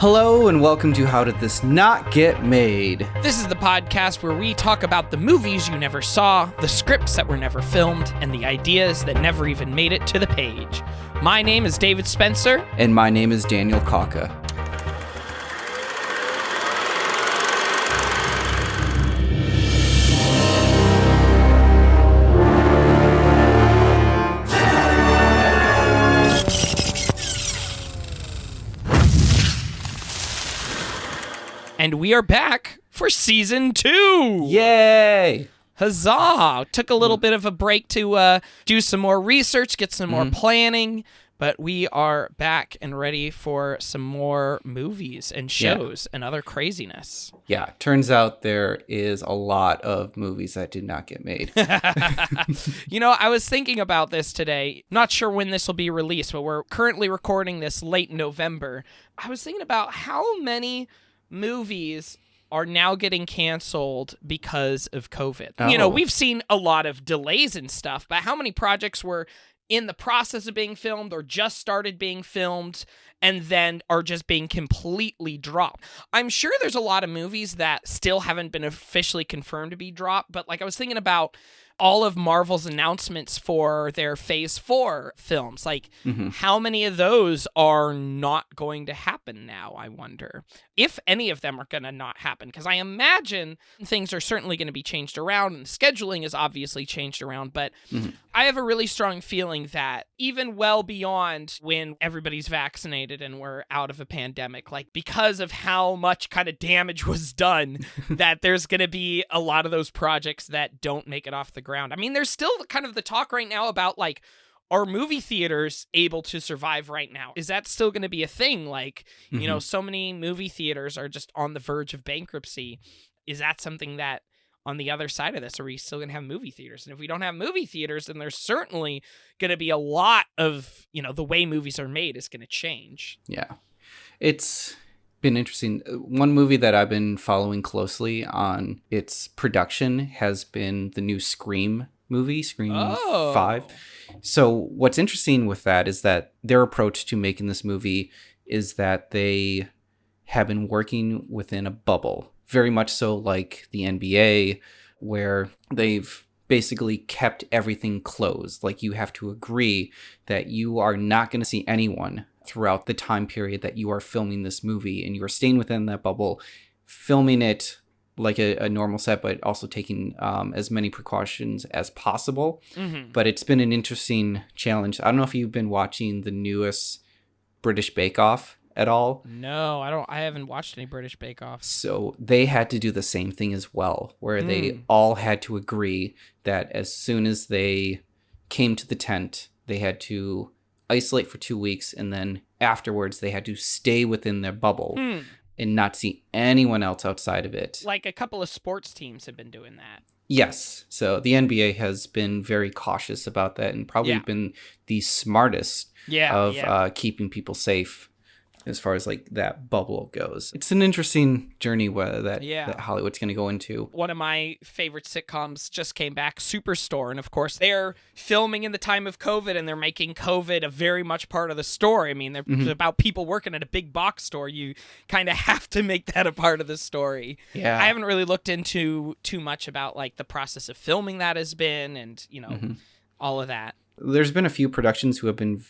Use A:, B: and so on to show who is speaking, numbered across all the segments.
A: Hello and welcome to How Did This Not Get Made?
B: This is the podcast where we talk about the movies you never saw, the scripts that were never filmed, and the ideas that never even made it to the page. My name is David Spencer.
A: And my name is Daniel Kaka.
B: And we are back for season 2.
A: Yay!
B: Huzzah! Took a little bit of a break to do some more research, get some more planning, but we are back and ready for some more movies and shows and other craziness.
A: Yeah, turns out there is a lot of movies that did not get made.
B: You know, I was thinking about this today. Not sure when this will be released, but we're currently recording this late November. I was thinking about how many movies are now getting canceled because of COVID.
A: Oh.
B: You know, we've seen a lot of delays and stuff, but how many projects were in the process of being filmed or just started being filmed and then are just being completely dropped? I'm sure there's a lot of movies that still haven't been officially confirmed to be dropped, but like I was thinking about all of Marvel's announcements for their Phase 4 films. Like, how many of those are not going to happen now, I wonder? If any of them are going to not happen, because I imagine things are certainly going to be changed around, and scheduling is obviously changed around, but I have a really strong feeling that even well beyond when everybody's vaccinated and we're out of a pandemic, like because of how much kind of damage was done, that there's going to be a lot of those projects that don't make it off the ground. I mean, there's still kind of the talk right now about like, are movie theaters able to survive right now? Is that still going to be a thing? Like, you know, so many movie theaters are just on the verge of bankruptcy. Is that something that on the other side of this, are we still going to have movie theaters? And if we don't have movie theaters, then there's certainly going to be a lot of, you know, the way movies are made is going to change.
A: Yeah. It's been interesting. One movie that I've been following closely on its production has been the new Scream movie, Scream 5. So what's interesting with that is that their approach to making this movie is that they have been working within a bubble, very much so like the NBA, where they've basically kept everything closed. Like, you have to agree that you are not going to see anyone throughout the time period that you are filming this movie, and you are staying within that bubble, filming it like a normal set, but also taking as many precautions as possible. But it's been an interesting challenge. I don't know if you've been watching the newest British Bake Off at all.
B: No, I haven't watched any British Bake Offs.
A: So they had to do the same thing as well, where they all had to agree that as soon as they came to the tent, they had to isolate for 2 weeks, and then afterwards they had to stay within their bubble and not see anyone else outside of it.
B: Like a couple of sports teams have been doing that.
A: Yes. So the NBA has been very cautious about that, and probably been the smartest of keeping people safe as far as like that bubble goes. It's an interesting journey that Hollywood's going to go into. One
B: of my favorite sitcoms just came back, Superstore, and of course they're filming in the time of COVID, and they're making COVID a very much part of the story. I mean, it's about people working at a big box store. You kind of have to make that a part of the story. Yeah. I haven't really looked into too much about like the process of filming that has been, and you know, all of that.
A: There's been a few productions who have been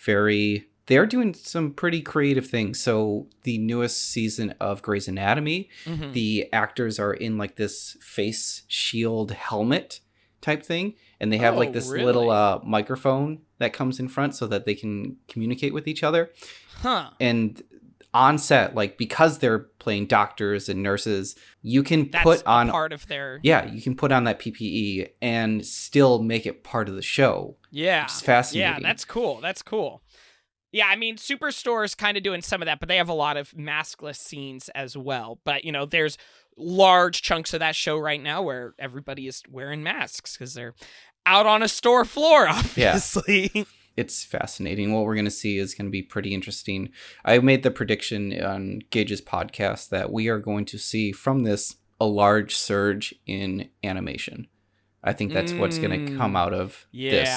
A: they're doing some pretty creative things. So the newest season of Grey's Anatomy, the actors are in like this face shield helmet type thing. And they have like this little microphone that comes in front so that they can communicate with each other. And on set, like, because they're playing doctors and nurses, you can put on
B: part of their...
A: Yeah, you can put on that PPE and still make it part of the show.
B: Yeah.
A: Which is fascinating.
B: Yeah, that's cool. That's cool. Yeah, I mean, Superstore is kind of doing some of that, but they have a lot of maskless scenes as well. But, you know, there's large chunks of that show right now where everybody is wearing masks because they're out on a store floor, obviously.
A: Yeah. It's fascinating. What we're going to see is going to be pretty interesting. I made the prediction on Gage's podcast that we are going to see from this a large surge in animation. I think that's what's going to come out of this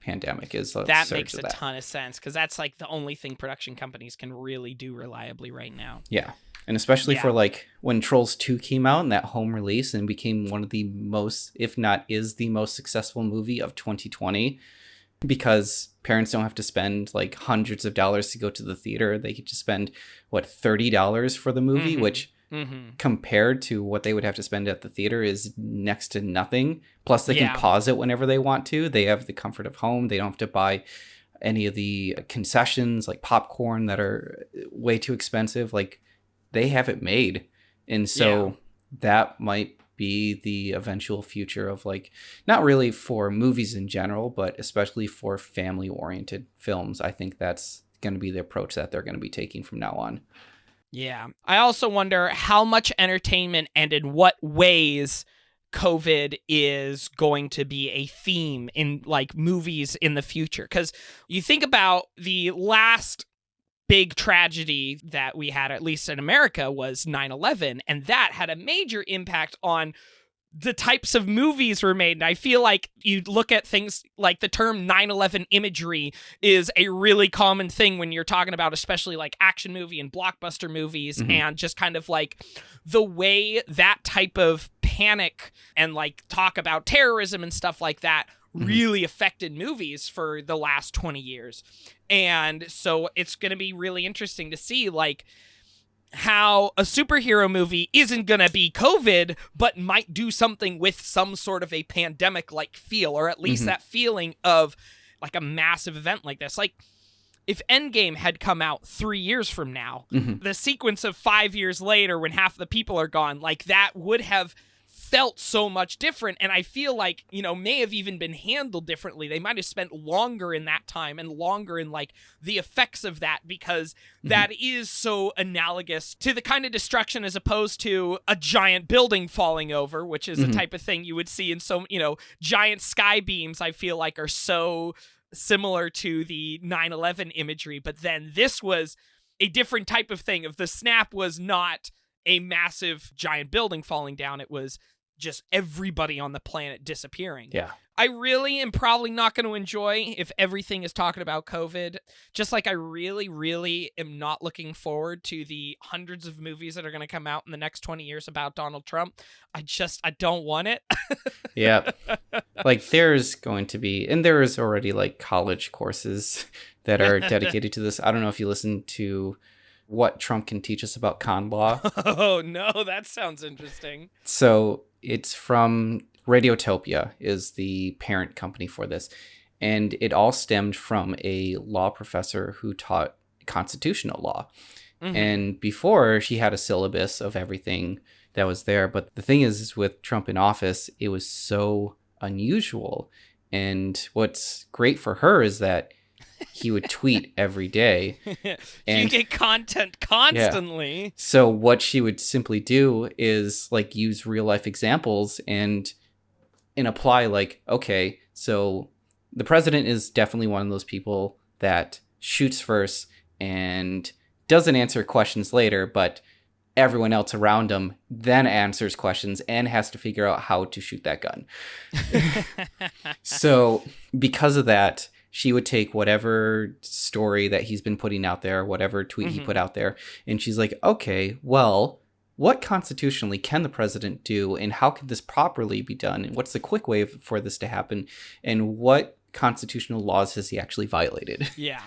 A: pandemic is a
B: that
A: surge
B: makes
A: of
B: a ton of sense, because that's like the only thing production companies can really do reliably right now.
A: Yeah. And especially for like when Trolls 2 came out and that home release and became one of the most, if not is the most successful movie of 2020, because parents don't have to spend like hundreds of dollars to go to the theater. They could just spend $30 for the movie, which compared to what they would have to spend at the theater is next to nothing. Plus they can pause it whenever they want to. They have the comfort of home. They don't have to buy any of the concessions like popcorn that are way too expensive. Like, they have it made. And so that might be the eventual future of like, not really for movies in general, but especially for family oriented films. I think that's going to be the approach that they're going to be taking from now on.
B: Yeah. I also wonder how much entertainment and in what ways COVID is going to be a theme in like movies in the future. Because you think about the last big tragedy that we had, at least in America, was 9/11, and that had a major impact on the types of movies were made. And I feel like you look at things like the term 9/11 imagery is a really common thing when you're talking about especially like action movie and blockbuster movies, and just kind of like the way that type of panic and like talk about terrorism and stuff like that really affected movies for the last 20 years. And so it's going to be really interesting to see like how a superhero movie isn't going to be COVID, but might do something with some sort of a pandemic-like feel, or at least that feeling of like a massive event like this. Like, if Endgame had come out 3 years from now, the sequence of 5 years later when half the people are gone, like that would have felt so much different, and I feel like, you know, may have even been handled differently. They might have spent longer in that time and longer in like the effects of that, because that is so analogous to the kind of destruction as opposed to a giant building falling over, which is the type of thing you would see in so, you know, giant sky beams. I feel like are so similar to the 9/11 imagery, but then this was a different type of thing. If the snap was not a massive giant building falling down, it was just everybody on the planet disappearing.
A: Yeah.
B: I really am probably not going to enjoy if everything is talking about COVID, just like I really, really am not looking forward to the hundreds of movies that are going to come out in the next 20 years about Donald Trump. I don't want it.
A: Yeah. Like there's going to be, and there is already like college courses that are dedicated to this. I don't know if you listen to What Trump Can Teach Us About Con Law.
B: Oh, no, that sounds interesting.
A: So it's from Radiotopia is the parent company for this. And it all stemmed from a law professor who taught constitutional law. And before, she had a syllabus of everything that was there. But the thing is with Trump in office, it was so unusual. And what's great for her is that he would tweet every day.
B: And you get content constantly.
A: Yeah. So what she would simply do is like use real life examples and apply like, okay, so the president is definitely one of those people that shoots first and doesn't answer questions later, but everyone else around him then answers questions and has to figure out how to shoot that gun. So because of that, she would take whatever story that he's been putting out there, whatever tweet he put out there, and she's like, okay, well, what constitutionally can the president do, and how can this properly be done, and what's the quick way for this to happen, and what constitutional laws has he actually violated?
B: Yeah.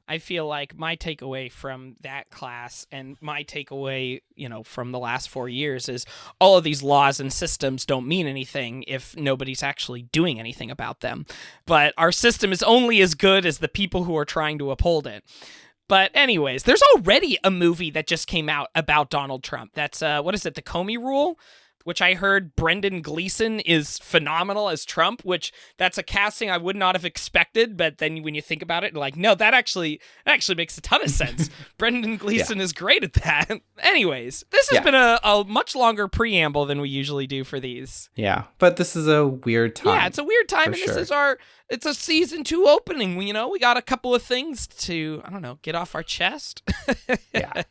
B: I feel like my takeaway from that class and my takeaway, you know, from the last 4 years is all of these laws and systems don't mean anything if nobody's actually doing anything about them. But our system is only as good as the people who are trying to uphold it. But anyways, there's already a movie that just came out about Donald Trump. That's, what is it, The Comey Rule? Which I heard Brendan Gleeson is phenomenal as Trump, which that's a casting I would not have expected. But then when you think about it, like, no, that actually makes a ton of sense. Brendan Gleeson is great at that. Anyways, this has been a much longer preamble than we usually do for these.
A: Yeah, but this is a weird time.
B: Yeah, it's a weird time, and this is it's a season 2 opening. You know, we got a couple of things to, I don't know, get off our chest.
A: Yeah.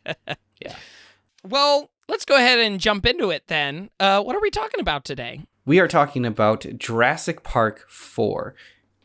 B: Well, let's go ahead and jump into it then. What are we talking about today?
A: We are talking about Jurassic Park IV.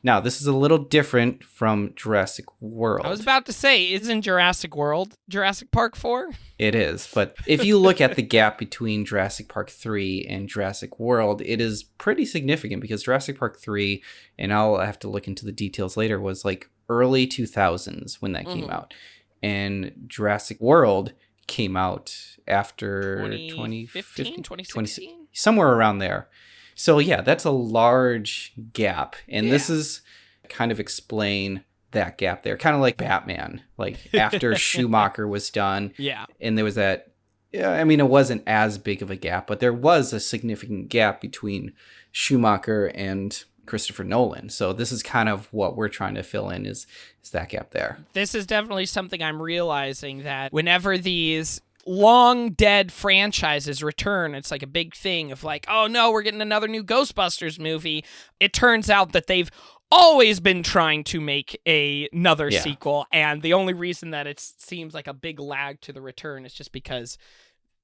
A: Now, this is a little different from Jurassic World.
B: I was about to say, isn't Jurassic World Jurassic Park IV?
A: It is, but if you look at the gap between Jurassic Park III and Jurassic World, it is pretty significant because Jurassic Park III, and I'll have to look into the details later, was like early 2000s when that came out. And Jurassic World came out after
B: 2015, 2016?
A: Somewhere around there. So yeah, that's a large gap. And this is kind of explain that gap there. Kind of like Batman. Like after Schumacher was done.
B: Yeah.
A: And there was that, I mean, it wasn't as big of a gap, but there was a significant gap between Schumacher and Christopher Nolan. So this is kind of what we're trying to fill in is that gap there.
B: This is definitely something I'm realizing, that whenever these long dead franchises return, it's like a big thing of like, oh no, we're getting another new Ghostbusters movie. It turns out that they've always been trying to make another sequel, and the only reason that it seems like a big lag to the return is just because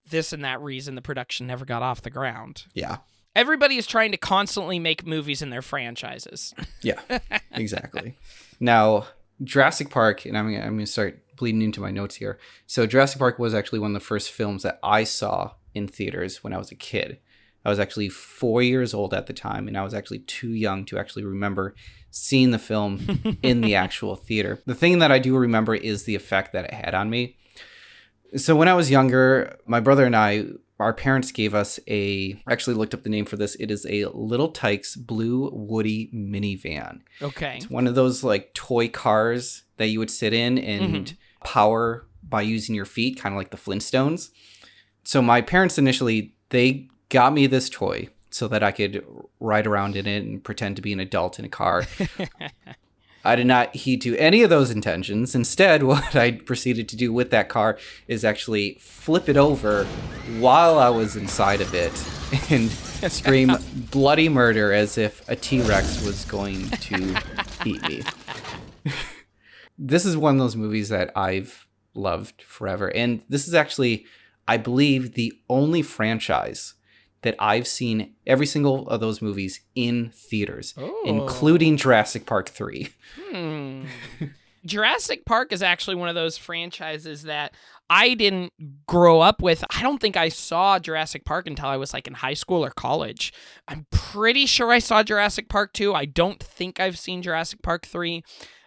B: this and that reason the production never got off the ground.
A: Yeah.
B: Everybody is trying to constantly make movies in their franchises.
A: Yeah, exactly. Now, Jurassic Park, and I'm going to start bleeding into my notes here. So Jurassic Park was actually one of the first films that I saw in theaters when I was a kid. I was actually 4 years old at the time, and I was actually too young to actually remember seeing the film in the actual theater. The thing that I do remember is the effect that it had on me. So when I was younger, my brother and I, our parents gave us I actually looked up the name for this. It is a Little Tikes blue Woody minivan.
B: Okay.
A: It's one of those like toy cars that you would sit in and power by using your feet, kind of like the Flintstones. So my parents initially, they got me this toy so that I could ride around in it and pretend to be an adult in a car. I did not heed to any of those intentions. Instead, what I proceeded to do with that car is actually flip it over while I was inside of it and scream bloody murder as if a T-Rex was going to eat me. This is one of those movies that I've loved forever. And this is actually, I believe, the only franchise that I've seen every single of those movies in theaters, including Jurassic Park III.
B: Jurassic Park is actually one of those franchises that I didn't grow up with. I don't think I saw Jurassic Park until I was like in high school or college. I'm pretty sure I saw Jurassic Park 2. I don't think I've seen Jurassic Park 3.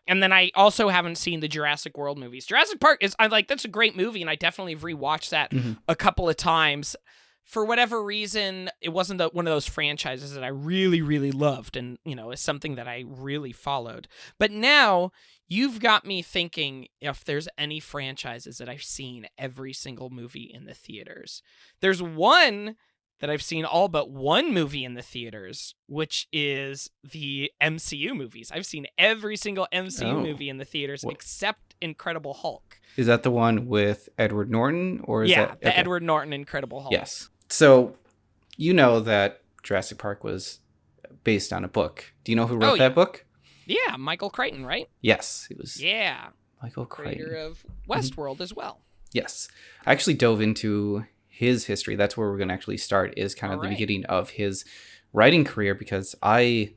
B: And then I also haven't seen the Jurassic World movies. Jurassic Park that's a great movie, and I definitely have rewatched that a couple of times. For whatever reason, it wasn't one of those franchises that I really, really loved, and, it's something that I really followed. But now, you've got me thinking if there's any franchises that I've seen every single movie in the theaters. There's one that I've seen all but one movie in the theaters, which is the MCU movies. I've seen every single MCU movie in the theaters except Incredible Hulk.
A: Is that the one with Edward Norton? Or is that
B: the Edward Norton Incredible Hulk.
A: Yes. So, you know that Jurassic Park was based on a book. Do you know who wrote that book?
B: Yeah, Michael Crichton, right?
A: Yes, it was Michael Crichton.
B: Creator of Westworld as well.
A: Yes. I actually dove into his history. That's where we're going to actually start, is kind of the beginning of his writing career, because I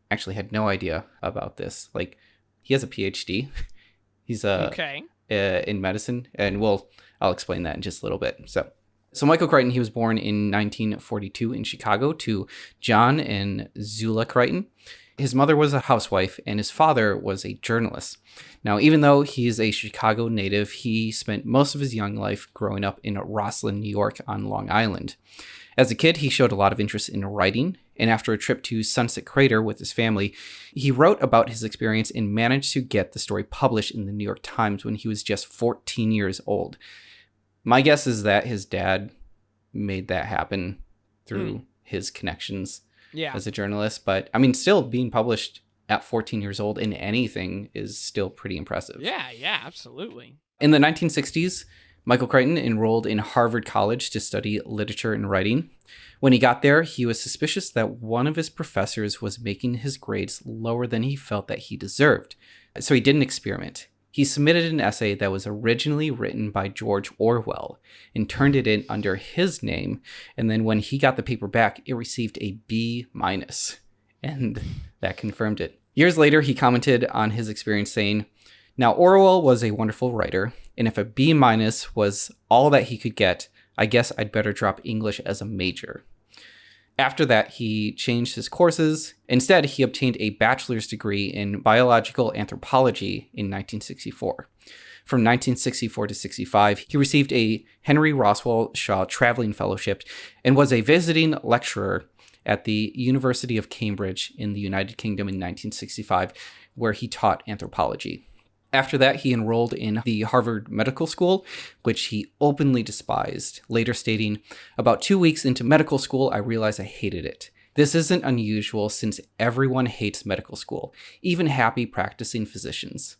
A: actually had no idea about this. Like, he has a PhD. He's in medicine, and I'll explain that in just a little bit. So Michael Crichton, he was born in 1942 in Chicago to John and Zula Crichton. His mother was a housewife, and his father was a journalist. Now, even though he's a Chicago native, he spent most of his young life growing up in Rosslyn, New York on Long Island. As a kid, he showed a lot of interest in writing, and after a trip to Sunset Crater with his family, he wrote about his experience and managed to get the story published in the New York Times when he was just 14 years old. My guess is that his dad made that happen through his connections as a journalist. But, I mean, still being published at 14 years old in anything is still pretty impressive.
B: Yeah, absolutely.
A: In the 1960s, Michael Crichton enrolled in Harvard College to study literature and writing. When he got there, he was suspicious that one of his professors was making his grades lower than he felt that he deserved. So he did an experiment. He submitted an essay that was originally written by George Orwell and turned it in under his name. And then when he got the paper back, it received a B-, and that confirmed it. Years later, he commented on his experience saying, "Now, Orwell was a wonderful writer, and if a B- was all that he could get, I guess I'd better drop English as a major." After that, he changed his courses. Instead, he obtained a bachelor's degree in biological anthropology in 1964. From 1964 to 65, he received a Henry Roswell Shaw Traveling Fellowship and was a visiting lecturer at the University of Cambridge in the United Kingdom in 1965, where he taught anthropology. After that, he enrolled in the Harvard Medical School, which he openly despised, later stating, "About 2 weeks into medical school, I realized I hated it. This isn't unusual since everyone hates medical school, even happy practicing physicians."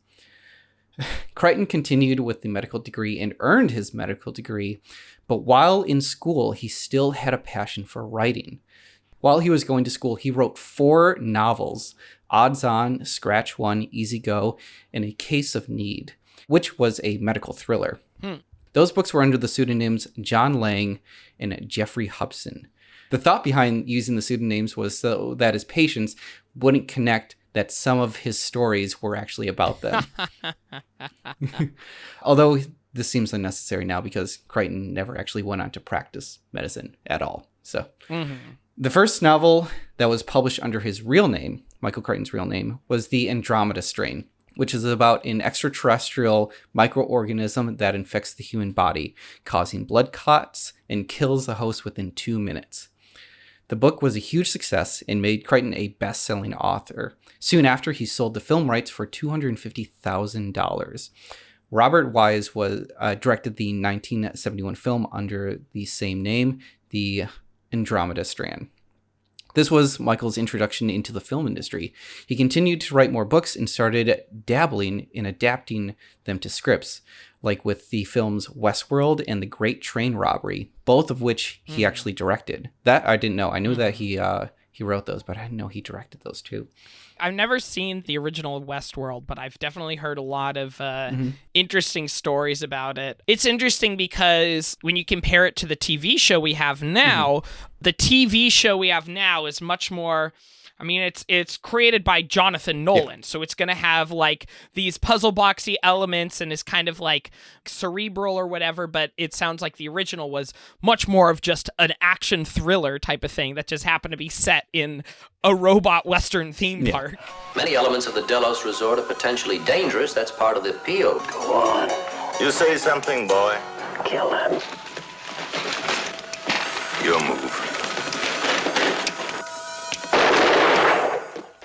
A: Crichton continued with the medical degree and earned his medical degree, but while in school, he still had a passion for writing. While he was going to school, he wrote 4 novels, Odds On, Scratch One, Easy Go, and A Case of Need, which was a medical thriller. Those books were under the pseudonyms John Lang and Jeffrey Hubson. The thought behind using the pseudonyms was so that his patients wouldn't connect that some of his stories were actually about them. Although this seems unnecessary now because Crichton never actually went on to practice medicine at all. So the first novel that was published under his real name, Michael Crichton's real name, was The Andromeda Strain, which is about an extraterrestrial microorganism that infects the human body, causing blood clots and kills the host within 2 minutes. The book was a huge success and made Crichton a best-selling author. Soon after, he sold the film rights for $250,000. Robert Wise directed the 1971 film under the same name, The Andromeda Strain. This was Michael's introduction into the film industry. He continued to write more books and started dabbling in adapting them to scripts, like with the films Westworld and The Great Train Robbery, both of which he actually directed. That I didn't know. I knew that he wrote those, but I didn't know he directed those too.
B: I've never seen the original Westworld, but I've definitely heard a lot of interesting stories about it. It's interesting because when you compare it to the TV show we have now, the TV show we have now is much more... I mean, it's created by Jonathan Nolan, so it's going to have, like, these puzzle boxy elements and is kind of, like, cerebral or whatever, but it sounds like the original was much more of just an action thriller type of thing that just happened to be set in a robot Western theme park.
C: Many elements of the Delos Resort are potentially dangerous. That's part of the appeal. Go on.
D: You say something, boy.
C: Kill them.
D: Your move.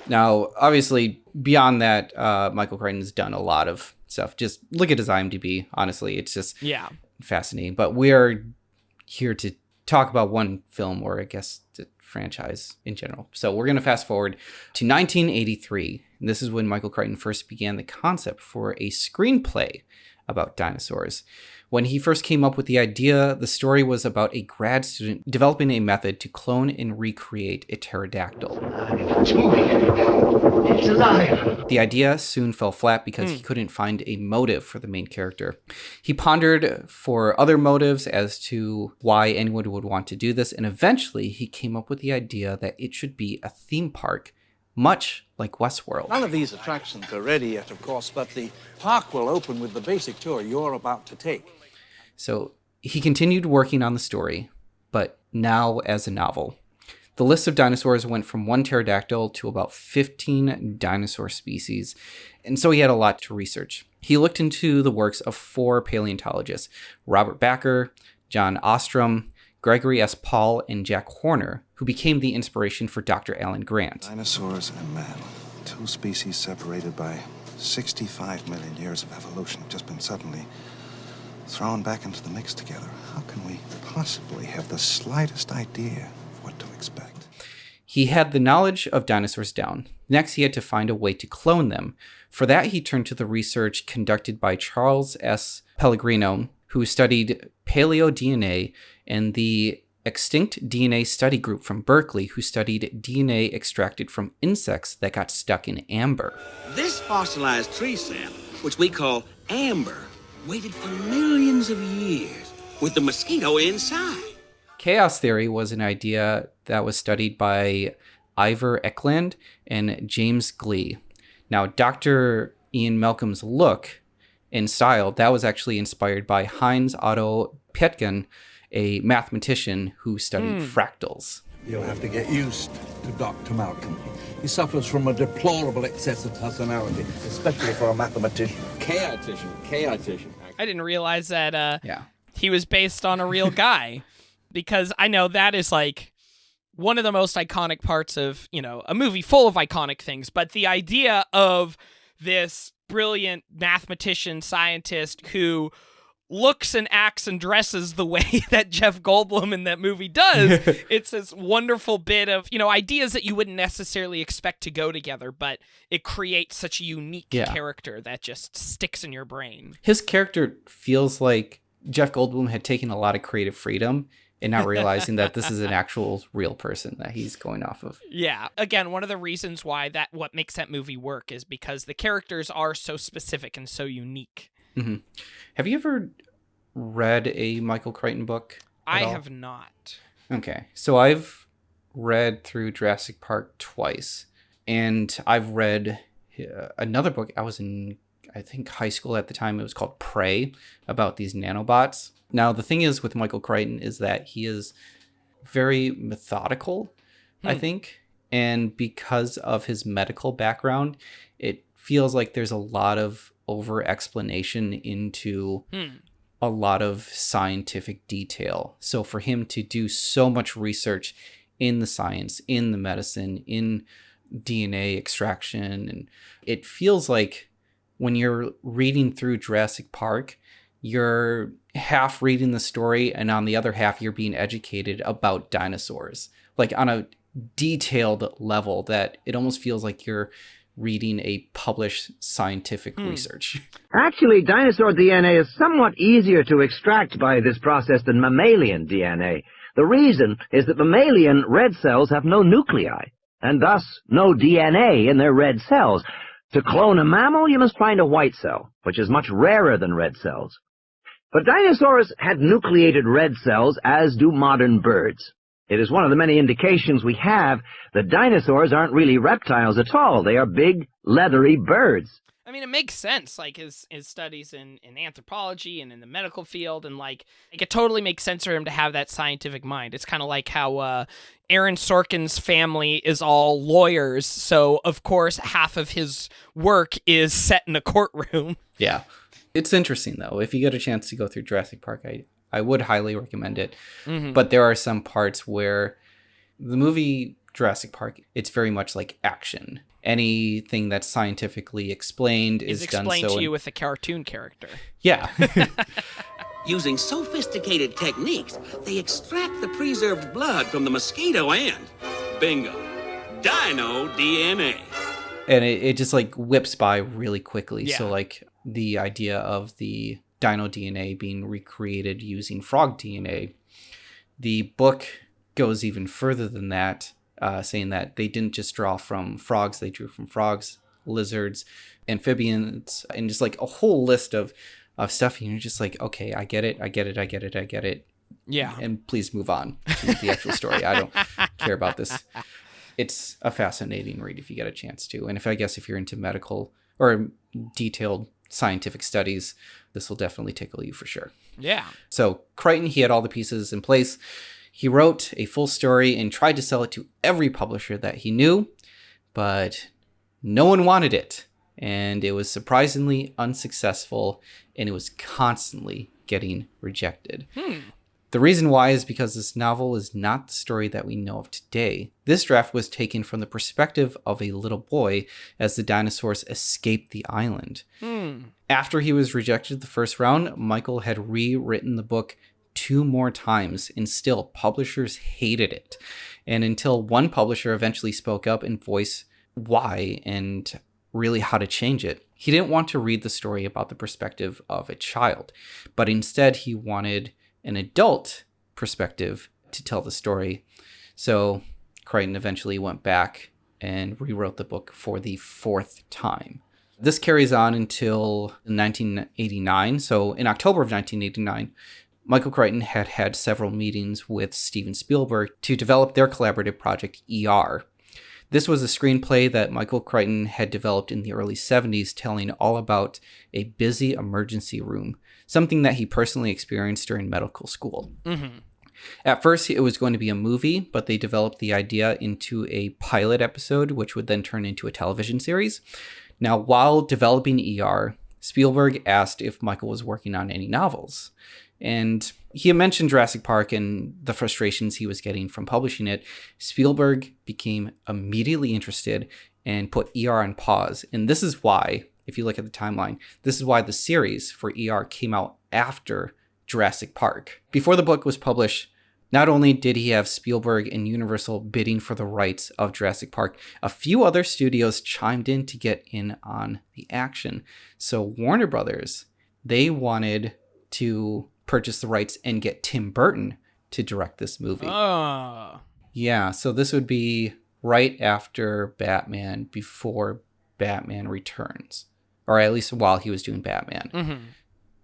A: Now, obviously, beyond that, Michael Crichton's done a lot of stuff. Just look at his IMDb. Honestly, it's just fascinating. But we are here to talk about one film, or I guess the franchise in general. So we're going to fast forward to 1983. And this is when Michael Crichton first began the concept for a screenplay about dinosaurs. When he first came up with the idea, the story was about a grad student developing a method to clone and recreate a pterodactyl.
E: It's moving. It's alive.
A: The idea soon fell flat because he couldn't find a motive for the main character. He pondered for other motives as to why anyone would want to do this, and eventually he came up with the idea that it should be a theme park, much like Westworld.
F: None of these attractions are ready yet, of course, but the park will open with the basic tour you're about to take.
A: So he continued working on the story, but now as a novel. The list of dinosaurs went from 1 pterodactyl to about 15 dinosaur species, and so he had a lot to research. He looked into the works of 4 paleontologists, Robert Backer, John Ostrom, Gregory S. Paul, and Jack Horner, who became the inspiration for Dr. Alan Grant.
G: Dinosaurs and man, 2 species separated by 65 million years of evolution, have just been suddenly thrown back into the mix together. How can we possibly have the slightest idea of what to expect?
A: He had the knowledge of dinosaurs down. Next, he had to find a way to clone them. For that, he turned to the research conducted by Charles S. Pellegrino, who studied paleo-DNA, and the Extinct DNA Study Group from Berkeley, who studied DNA extracted from insects that got stuck in amber.
H: This fossilized tree sap, which we call amber, waited for millions of years with the mosquito inside.
A: Chaos theory was an idea that was studied by Ivor Eklund and James Glee. Now, Dr. Ian Malcolm's look and style, that was actually inspired by Heinz Otto Peitgen, a mathematician who studied fractals.
F: You'll have to get used to Dr. Malcolm. He suffers from a deplorable excess of personality, especially for a mathematician.
H: Chaotician.
B: I didn't realize that he was based on a real guy, because I know that is like one of the most iconic parts of, a movie full of iconic things. But the idea of this brilliant mathematician, scientist who looks and acts and dresses the way that Jeff Goldblum in that movie does. It's this wonderful bit of, ideas that you wouldn't necessarily expect to go together, but it creates such a unique character that just sticks in your brain.
A: His character feels like Jeff Goldblum had taken a lot of creative freedom and not realizing that this is an actual real person that he's going off of.
B: Yeah. Again, one of the reasons why what makes that movie work is because the characters are so specific and so unique.
A: Mm-hmm. Have you ever read a Michael Crichton book?
B: I have not.
A: Okay. So I've read through Jurassic Park twice, and I've read another book. I was in, I think, high school at the time. It was called Prey, about these nanobots. Now, the thing is with Michael Crichton is that he is very methodical, I think. And because of his medical background, it feels like there's a lot of over-explanation into a lot of scientific detail. So for him to do so much research in the science, in the medicine, in DNA extraction, and it feels like when you're reading through Jurassic Park, you're half reading the story, and on the other half, you're being educated about dinosaurs, like on a detailed level that it almost feels like you're reading a published scientific research.
I: Actually, dinosaur DNA is somewhat easier to extract by this process than mammalian DNA. The reason is that mammalian red cells have no nuclei, and thus no DNA in their red cells. To clone a mammal, you must find a white cell, which is much rarer than red cells. But dinosaurs had nucleated red cells, as do modern birds. It is one of the many indications we have that dinosaurs aren't really reptiles at all. They are big, leathery birds.
B: I mean, it makes sense, like his studies in anthropology and in the medical field, and like it totally makes sense for him to have that scientific mind. It's kind of like how Aaron Sorkin's family is all lawyers, so of course half of his work is set in a courtroom.
A: Yeah. It's interesting, though. If you get a chance to go through Jurassic Park, I would highly recommend it. Mm-hmm. But there are some parts where the movie Jurassic Park, it's very much like action. Anything that's scientifically explained is done so...
B: explained to you with a cartoon character.
A: Yeah.
H: Using sophisticated techniques, they extract the preserved blood from the mosquito and, bingo, dino DNA.
A: And it just like whips by really quickly.
B: Yeah.
A: So like the idea of the dino DNA being recreated using frog DNA, the book goes even further than that, saying that they didn't just draw from frogs, they drew from frogs, lizards, amphibians, and just like a whole list of stuff. And you're just like, okay, I get it.
B: Yeah.
A: And please move on to the actual story. I don't care about this. It's a fascinating read if you get a chance to. And if you're into medical or detailed scientific studies, this will definitely tickle you for sure.
B: Yeah.
A: So Crichton, he had all the pieces in place. He wrote a full story and tried to sell it to every publisher that he knew, but no one wanted it. And it was surprisingly unsuccessful, and it was constantly getting rejected. The reason why is because this novel is not the story that we know of today. This draft was taken from the perspective of a little boy as the dinosaurs escaped the island. After he was rejected the first round, Michael had rewritten the book 2 more times, and still publishers hated it. And until one publisher eventually spoke up and voiced why and really how to change it. He didn't want to read the story about the perspective of a child, but instead he wanted an adult perspective to tell the story. So Crichton eventually went back and rewrote the book for the 4th time. This carries on until 1989. So in October of 1989, Michael Crichton had several meetings with Steven Spielberg to develop their collaborative project ER. This was a screenplay that Michael Crichton had developed in the early 70s, telling all about a busy emergency room, something that he personally experienced during medical school.
B: Mm-hmm.
A: At first, it was going to be a movie, but they developed the idea into a pilot episode, which would then turn into a television series. Now, while developing ER, Spielberg asked if Michael was working on any novels. And he had mentioned Jurassic Park and the frustrations he was getting from publishing it. Spielberg became immediately interested and put ER on pause. And this is why, if you look at the timeline, this is why the series for ER came out after Jurassic Park. Before the book was published, not only did he have Spielberg and Universal bidding for the rights of Jurassic Park, a few other studios chimed in to get in on the action. So Warner Brothers, they wanted to purchase the rights and get Tim Burton to direct this movie.
B: Oh.
A: Yeah, so this would be right after Batman, before Batman Returns. Or at least while he was doing Batman.
B: Mm-hmm.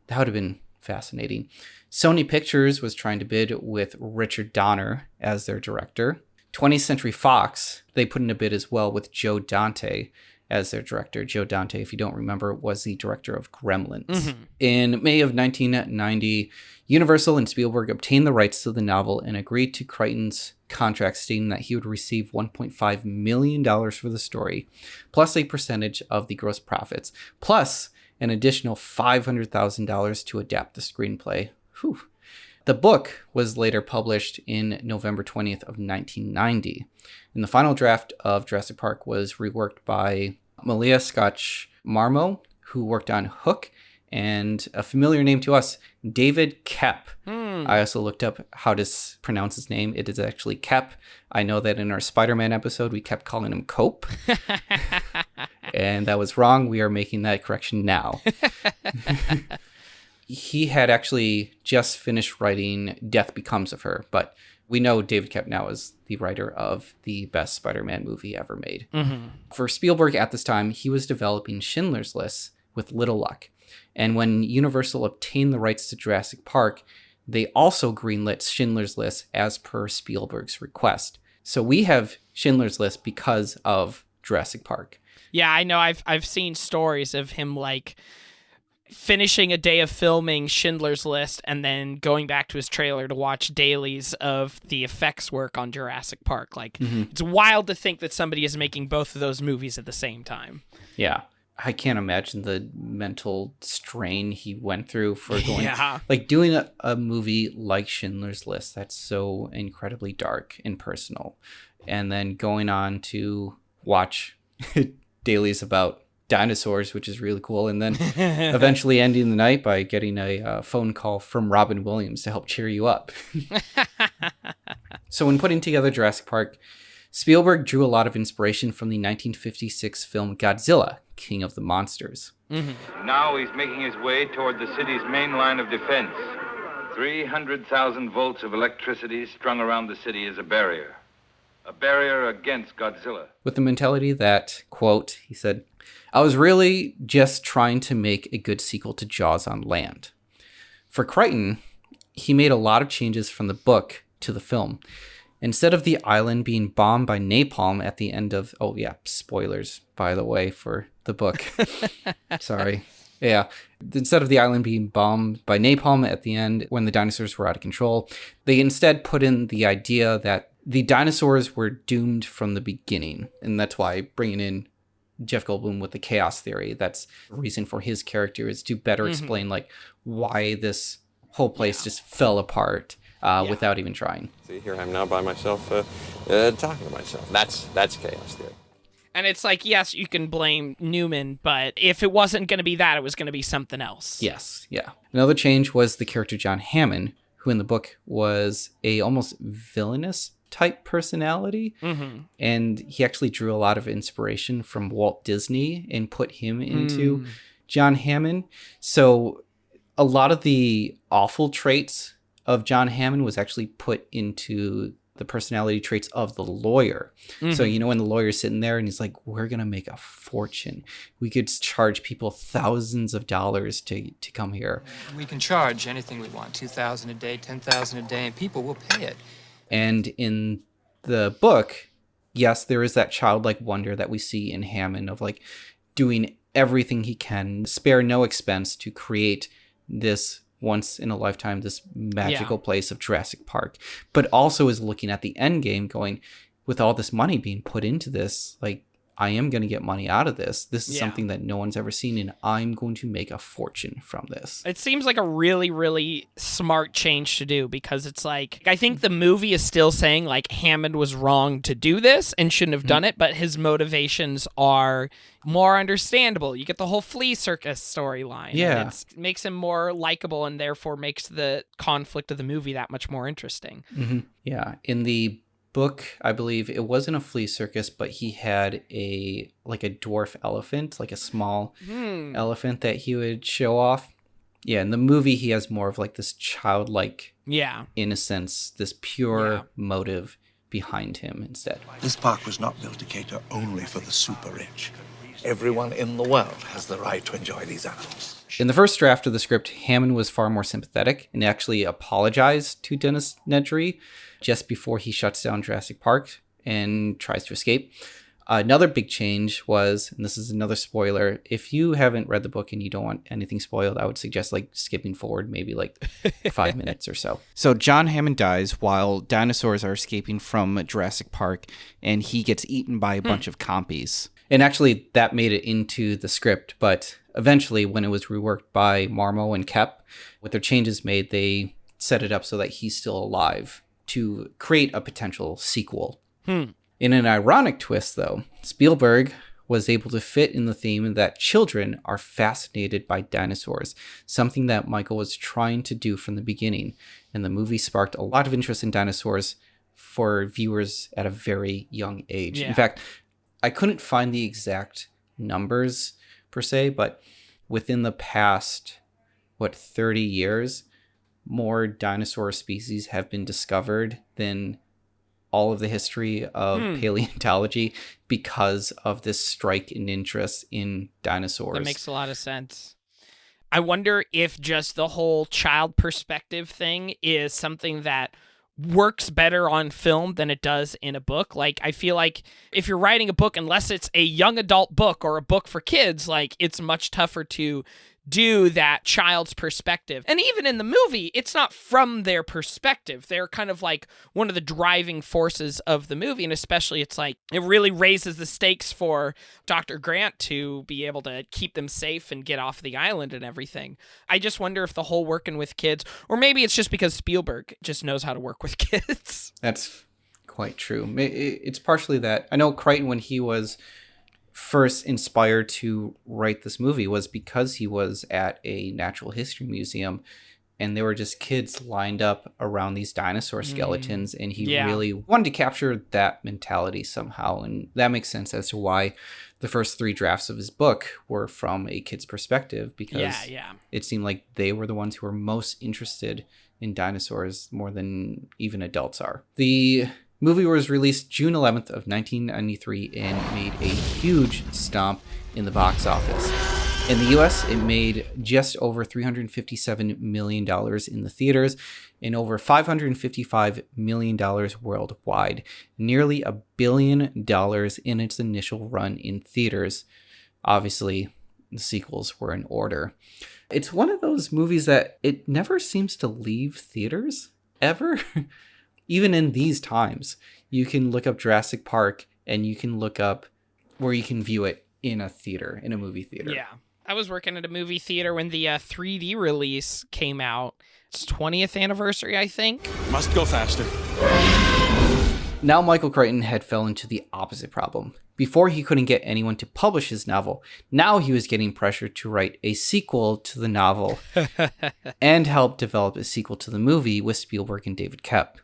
A: That would have been fascinating. Sony Pictures was trying to bid with Richard Donner as their director. 20th Century Fox, they put in a bid as well with Joe Dante as their director. Joe Dante, if you don't remember, was the director of Gremlins.
B: Mm-hmm.
A: In May of 1990, Universal and Spielberg obtained the rights to the novel and agreed to Crichton's contract, stating that he would receive $1.5 million for the story, plus a percentage of the gross profits, plus an additional $500,000 to adapt the screenplay. Whew. The book was later published in November 20th of 1990. And the final draft of Jurassic Park was reworked by Malia Scotch-Marmo, who worked on Hook, and a familiar name to us, David Koepp. I also looked up how to pronounce his name. It is actually Koepp. I know that in our Spider-Man episode, we kept calling him Cope. And that was wrong. We are making that correction now. He had actually just finished writing Death Becomes of Her, but we know David Koepp now is the writer of the best Spider-Man movie ever made.
B: Mm-hmm.
A: For Spielberg at this time, he was developing Schindler's List with little luck. And when Universal obtained the rights to Jurassic Park, they also greenlit Schindler's List as per Spielberg's request. So we have Schindler's List because of Jurassic Park.
B: Yeah, I know. I've seen stories of him like finishing a day of filming Schindler's List and then going back to his trailer to watch dailies of the effects work on Jurassic Park. Like, It's wild to think that somebody is making both of those movies at the same time.
A: Yeah. I can't imagine the mental strain he went through for going, like doing a movie like Schindler's List that's so incredibly dark and personal, and then going on to watch dailies about dinosaurs, which is really cool, and then eventually ending the night by getting a phone call from Robin Williams to help cheer you up. So when putting together Jurassic Park, Spielberg drew a lot of inspiration from the 1956 film Godzilla, King of the Monsters.
B: Mm-hmm.
J: Now he's making his way toward the city's main line of defense. 300,000 volts of electricity strung around the city is a barrier against Godzilla.
A: With the mentality that, quote, he said, "I was really just trying to make a good sequel to Jaws on land." For Crichton, he made a lot of changes from the book to the film. Instead of the island being bombed by napalm at the end of... Oh, yeah, spoilers, by the way, for the book. Sorry. Yeah. Instead of the island being bombed by napalm at the end when the dinosaurs were out of control, they instead put in the idea that the dinosaurs were doomed from the beginning. And that's why bringing in Jeff Goldblum with the chaos theory, that's the reason for his character, is to better explain like why this whole place just fell apart. Without even trying.
K: See, here I am now by myself, talking to myself. That's chaos theory.
B: And it's like, yes, you can blame Newman, but if it wasn't going to be that, it was going to be something else.
A: Yes, yeah. Another change was the character John Hammond, who in the book was a almost villainous type personality. Mm-hmm. And he actually drew a lot of inspiration from Walt Disney and put him into John Hammond. So a lot of the awful traits of John Hammond was actually put into the personality traits of the lawyer. Mm-hmm. So, you know, when the lawyer's sitting there and he's like, we're going to make a fortune. We could charge people thousands of dollars to come here.
L: We can charge anything we want, $2,000 a day, $10,000 a day, and people will pay it.
A: And in the book, yes, there is that childlike wonder that we see in Hammond of like doing everything he can, spare no expense to create this once in a lifetime, this magical place of Jurassic Park, but also is looking at the end game going, with all this money being put into this, like, I am going to get money out of this. This is something that no one's ever seen, and I'm going to make a fortune from this.
B: It seems like a really, really smart change to do, because it's like, I think the movie is still saying, like, Hammond was wrong to do this and shouldn't have done it, but his motivations are more understandable. You get the whole flea circus storyline.
A: Yeah.
B: And it makes him more likable and therefore makes the conflict of the movie that much more interesting.
A: Mm-hmm. Yeah. In the book, I believe it wasn't a flea circus, but he had a dwarf elephant, like a small elephant that he would show off. Yeah, in the movie he has more of like this childlike innocence, this pure motive behind him instead.
F: This park was not built to cater only for the super rich. Everyone in the world has the right to enjoy these animals.
A: In the first draft of the script, Hammond was far more sympathetic and actually apologized to Dennis Nedry just before he shuts down Jurassic Park and tries to escape. Another big change was, and this is another spoiler, if you haven't read the book and you don't want anything spoiled, I would suggest like skipping forward maybe like 5 minutes or so. So John Hammond dies while dinosaurs are escaping from Jurassic Park, and he gets eaten by a bunch of compies. And actually that made it into the script, but eventually when it was reworked by Marmo and Kep, with their changes made, they set it up so that he's still alive to create a potential sequel. In an ironic twist, though, Spielberg was able to fit in the theme that children are fascinated by dinosaurs, something that Michael was trying to do from the beginning. And the movie sparked a lot of interest in dinosaurs for viewers at a very young age. In fact, I couldn't find the exact numbers per se, but within the past, 30 years, more dinosaur species have been discovered than all of the history of paleontology because of this strike in interest in dinosaurs.
B: That makes a lot of sense. I wonder if just the whole child perspective thing is something that works better on film than it does in a book. Like, I feel like if you're writing a book, unless it's a young adult book or a book for kids, like, it's much tougher to do that child's perspective. And even in the movie, it's not from their perspective. They're kind of like one of the driving forces of the movie. And especially it's like, it really raises the stakes for Dr. Grant to be able to keep them safe and get off the island and everything. I just wonder if the whole working with kids, or maybe it's just because Spielberg just knows how to work with kids.
A: That's quite true. It's partially that. I know Crichton, when he was first inspired to write this movie, was because he was at a natural history museum and there were just kids lined up around these dinosaur skeletons, and he really wanted to capture that mentality somehow. And that makes sense as to why the first 3 drafts of his book were from a kid's perspective, because it seemed like they were the ones who were most interested in dinosaurs more than even adults are. The movie was released June 11th of 1993 and made a huge stomp in the box office. In the US, it made just over $357 million in the theaters and over $555 million worldwide, nearly $1 billion in its initial run in theaters. Obviously, the sequels were in order. It's one of those movies that it never seems to leave theaters, ever. Even in these times, you can look up Jurassic Park and you can look up where you can view it in a theater, in a movie theater.
B: Yeah. I was working at a movie theater when the 3D release came out. It's 20th anniversary, I think.
M: Must go faster.
A: Now Michael Crichton had fell into the opposite problem. Before, he couldn't get anyone to publish his novel. Now he was getting pressure to write a sequel to the novel and help develop a sequel to the movie with Spielberg and David Koepp.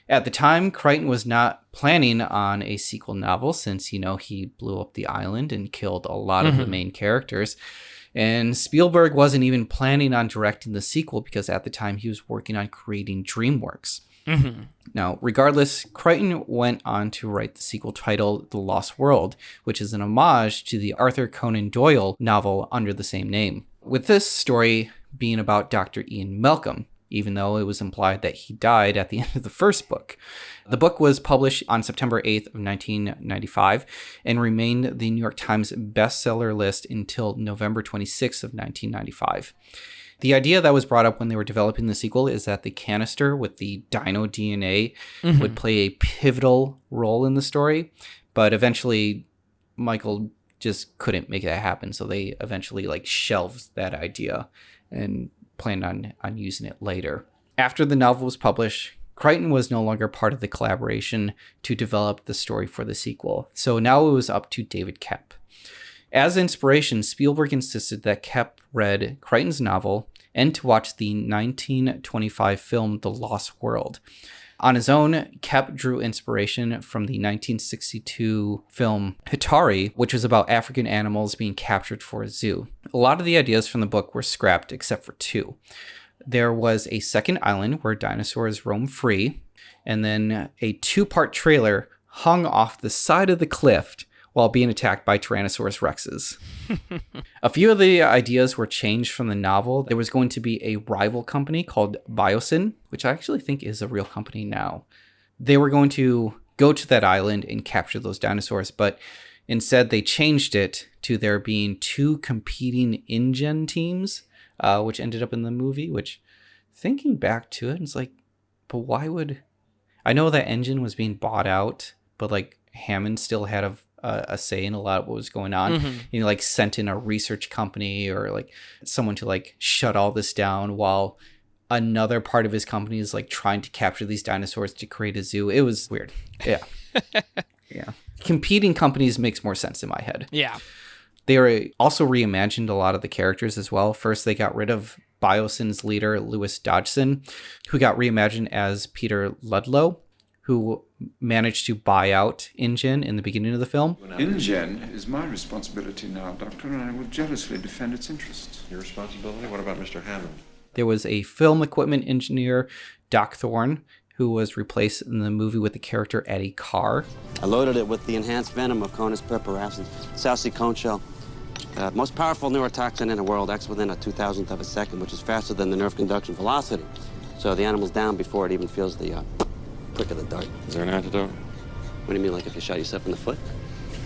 A: At the time, Crichton was not planning on a sequel novel since, he blew up the island and killed a lot of the main characters. And Spielberg wasn't even planning on directing the sequel because at the time he was working on creating DreamWorks. Now, regardless, Crichton went on to write the sequel titled The Lost World, which is an homage to the Arthur Conan Doyle novel under the same name. With this story being about Dr. Ian Malcolm, even though it was implied that he died at the end of the first book. The book was published on September 8th of 1995 and remained the New York Times bestseller list until November 26th of 1995. The idea that was brought up when they were developing the sequel is that the canister with the dino DNA would play a pivotal role in the story, but eventually Michael just couldn't make that happen, so they eventually shelved that idea and planned on using it later. After the novel was published, Crichton was no longer part of the collaboration to develop the story for the sequel, so now it was up to David Koepp. As inspiration, Spielberg insisted that Koepp read Crichton's novel and to watch the 1925 film The Lost World. On his own, Koepp drew inspiration from the 1962 film Hitari, which was about African animals being captured for a zoo. A lot of the ideas from the book were scrapped except for two. There was a second island where dinosaurs roam free, and then a two-part trailer hung off the side of the cliff while being attacked by Tyrannosaurus Rexes. A few of the ideas were changed from the novel. There was going to be a rival company called Biosyn, which I actually think is a real company now. They were going to go to that island and capture those dinosaurs, but instead they changed it to there being two competing InGen teams, which ended up in the movie, which, thinking back to it, it's like, but why would... I know that InGen was being bought out, but Hammond still had a say in a lot of what was going on. He sent in a research company or someone to shut all this down while another part of his company is trying to capture these dinosaurs to create a zoo. It was weird. Yeah. Yeah. Competing companies makes more sense in my head.
B: Yeah.
A: They were also reimagined a lot of the characters as well. First, they got rid of Biosyn's leader, Louis Dodgson, who got reimagined as Peter Ludlow, who managed to buy out InGen in the beginning of the film.
M: InGen is my responsibility now, Doctor, and I will jealously defend its interests.
K: Your responsibility? What about Mr. Hammond?
A: There was a film equipment engineer, Doc Thorne, who was replaced in the movie with the character Eddie Carr.
N: I loaded it with the enhanced venom of Conus purpuracin, South Sea cone shell. Most powerful neurotoxin in the world acts within a 2,000th of a second, which is faster than the nerve conduction velocity. So the animal's down before it even feels the prick of the dart.
K: Is there an antidote?
N: What do you mean, like if you shot yourself in the foot?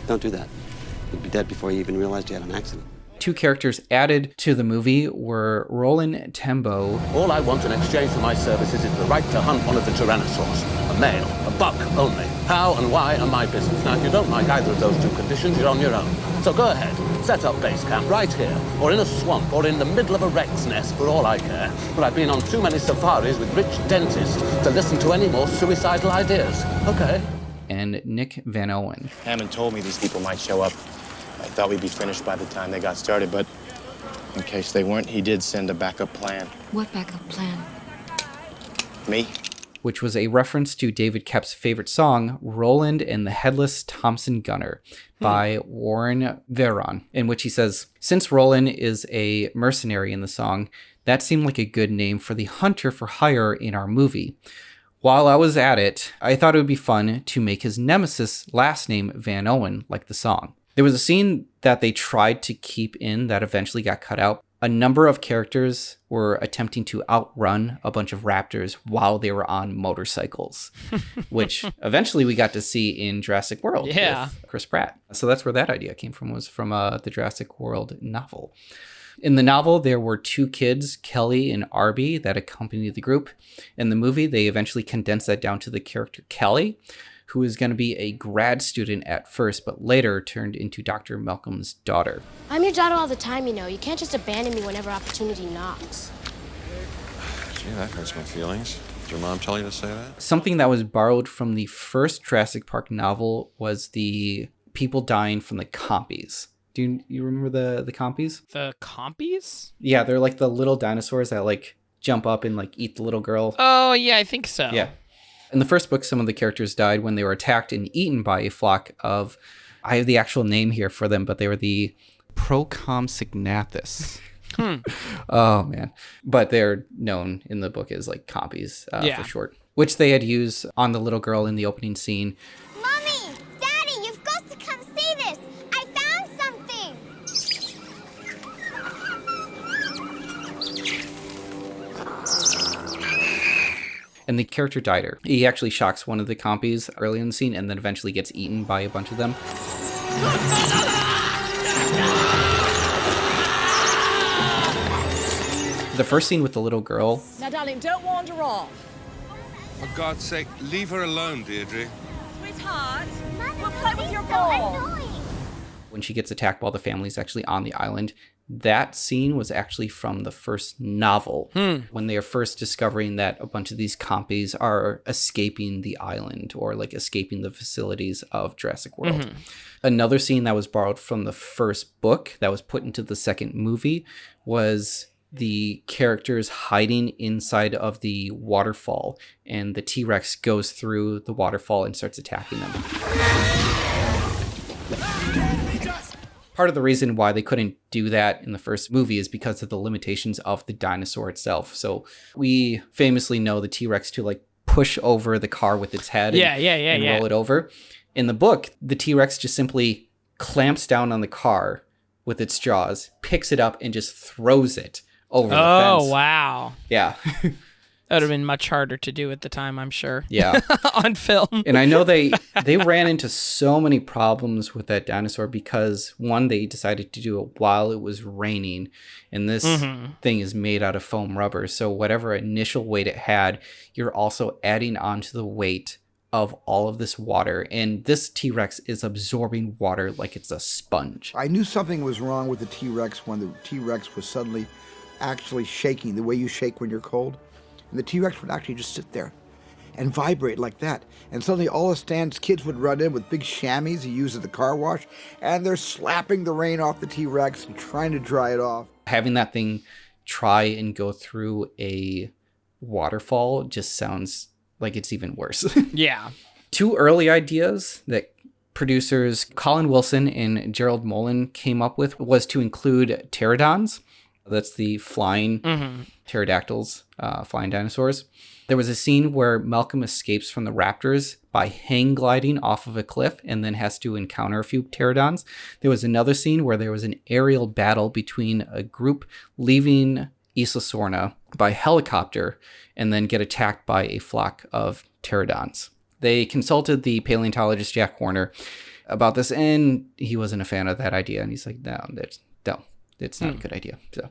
N: Don't do that. You'd be dead before you even realized you had an accident.
A: Two characters added to the movie were Roland Tembo.
H: All I want in exchange for my services is the right to hunt one of the Tyrannosaurs. A male, a buck only. How and why are my business. Now, if you don't like either of those two conditions, you're on your own. So go ahead, set up base camp right here, or in a swamp, or in the middle of a wreck's nest, for all I care. But I've been on too many safaris with rich dentists to listen to any more suicidal ideas. Okay.
A: And Nick Van Owen.
O: Hammond told me these people might show up. I thought we'd be finished by the time they got started, but in case they weren't, he did send a backup plan.
P: What backup plan?
O: Me?
A: Which was a reference to David Koepp's favorite song, Roland and the Headless Thompson Gunner, by Warren Veron, in which he says, since Roland is a mercenary in the song, that seemed like a good name for the hunter for hire in our movie. While I was at it, I thought it would be fun to make his nemesis last name Van Owen, like the song. There was a scene that they tried to keep in that eventually got cut out. A number of characters were attempting to outrun a bunch of raptors while they were on motorcycles, which eventually we got to see in Jurassic World with Chris Pratt. So that's where that idea came from, was from the Jurassic World novel. In the novel, there were two kids, Kelly and Arby, that accompanied the group. In the movie, they eventually condensed that down to the character Kelly, who was going to be a grad student at first, but later turned into Dr. Malcolm's daughter.
Q: I'm your daughter all the time, you know. You can't just abandon me whenever opportunity knocks.
K: Gee, that hurts my feelings. Did your mom tell you to say that?
A: Something that was borrowed from the first Jurassic Park novel was the people dying from the compies. Do you remember the compies?
B: The compies?
A: Yeah, they're like the little dinosaurs that jump up and eat the little girl.
B: Oh, yeah, I think so.
A: Yeah. In the first book, some of the characters died when they were attacked and eaten by a flock of, I have the actual name here for them, but they were the Procomsignathus. Oh, man. But they're known in the book as compies for short, which they had used on the little girl in the opening scene.
Q: Mommy! Daddy! You've got to come see this! I found something!
A: And the character Dieter, he actually shocks one of the compies early in the scene and then eventually gets eaten by a bunch of them. The first scene with the little girl.
P: Now, darling, don't wander off.
R: For God's sake, leave her alone, Deirdre.
P: Sweetheart, we'll play with your ball.
A: When she gets attacked while the family's actually on the island, that scene was actually from the first novel, when they are first discovering that a bunch of these compies are escaping the island or like escaping the facilities of Jurassic World. Another scene that was borrowed from the first book that was put into the second movie was the characters hiding inside of the waterfall, and the T-Rex goes through the waterfall and starts attacking them. Part of the reason why they couldn't do that in the first movie is because of the limitations of the dinosaur itself. So we famously know the T-Rex to like push over the car with its head and roll it over. In the book, the T-Rex just simply clamps down on the car with its jaws, picks it up, and just throws it over the fence.
B: Oh, wow.
A: Yeah.
B: That would have been much harder to do at the time, I'm sure.
A: Yeah.
B: On film.
A: And I know they ran into so many problems with that dinosaur because, one, they decided to do it while it was raining. And this thing is made out of foam rubber. So whatever initial weight it had, you're also adding onto the weight of all of this water. And this T-Rex is absorbing water like it's a sponge.
S: I knew something was wrong with the T-Rex when the T-Rex was suddenly actually shaking the way you shake when you're cold. And the T-Rex would actually just sit there and vibrate like that. And suddenly all the stands, kids would run in with big chamois he used at the car wash, and they're slapping the rain off the T-Rex and trying to dry it off.
A: Having that thing try and go through a waterfall just sounds like it's even worse.
B: Yeah.
A: Two early ideas that producers Colin Wilson and Gerald Mullen came up with was to include pterodons. That's the flying pterodactyls, flying dinosaurs. There was a scene where Malcolm escapes from the raptors by hang gliding off of a cliff and then has to encounter a few pterodons. There was another scene where there was an aerial battle between a group leaving Isla Sorna by helicopter and then get attacked by a flock of pterodons. They consulted the paleontologist Jack Horner about this, and he wasn't a fan of that idea. And he's like, no, it's not a good idea. So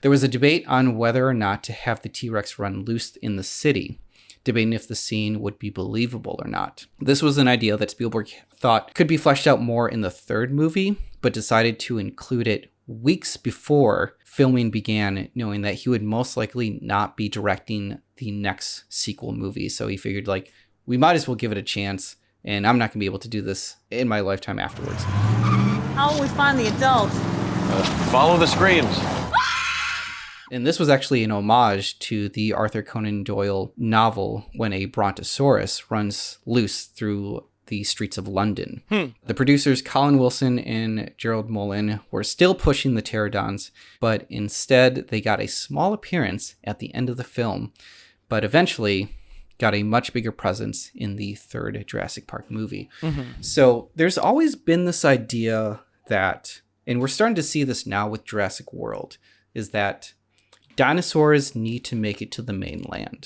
A: there was a debate on whether or not to have the T-Rex run loose in the city, debating if the scene would be believable or not. This was an idea that Spielberg thought could be fleshed out more in the third movie, but decided to include it weeks before filming began, knowing that he would most likely not be directing the next sequel movie. So he figured, like, we might as well give it a chance, and I'm not going to be able to do this in my lifetime afterwards.
P: How will we find the adult?
K: Follow the screams.
A: And this was actually an homage to the Arthur Conan Doyle novel when a brontosaurus runs loose through the streets of London. The producers Colin Wilson and Gerald Mullen were still pushing the pterodons, but instead they got a small appearance at the end of the film, but eventually got a much bigger presence in the third Jurassic Park movie. So there's always been this idea that, and we're starting to see this now with Jurassic World, is that dinosaurs need to make it to the mainland.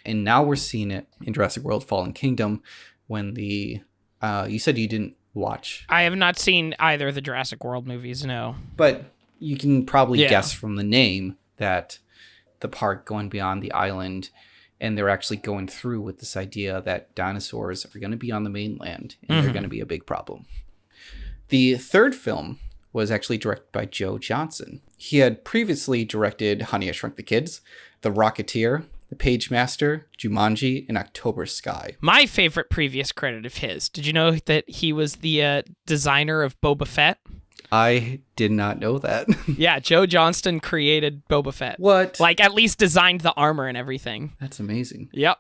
A: And now we're seeing it in Jurassic World Fallen Kingdom when the, you said you didn't watch.
B: I have not seen either of the Jurassic World movies, no.
A: But you can probably guess from the name that the park going beyond the island, and they're actually going through with this idea that dinosaurs are going to be on the mainland and they're going to be a big problem. The third film was actually directed by Joe Johnston. He had previously directed Honey, I Shrunk the Kids, The Rocketeer, The Pagemaster, Jumanji, and October Sky.
B: My favorite previous credit of his. Did you know that he was the designer of Boba Fett?
A: I did not know that.
B: Yeah, Joe Johnston created Boba Fett.
A: What?
B: Like, at least designed the armor and everything.
A: That's amazing.
B: Yep.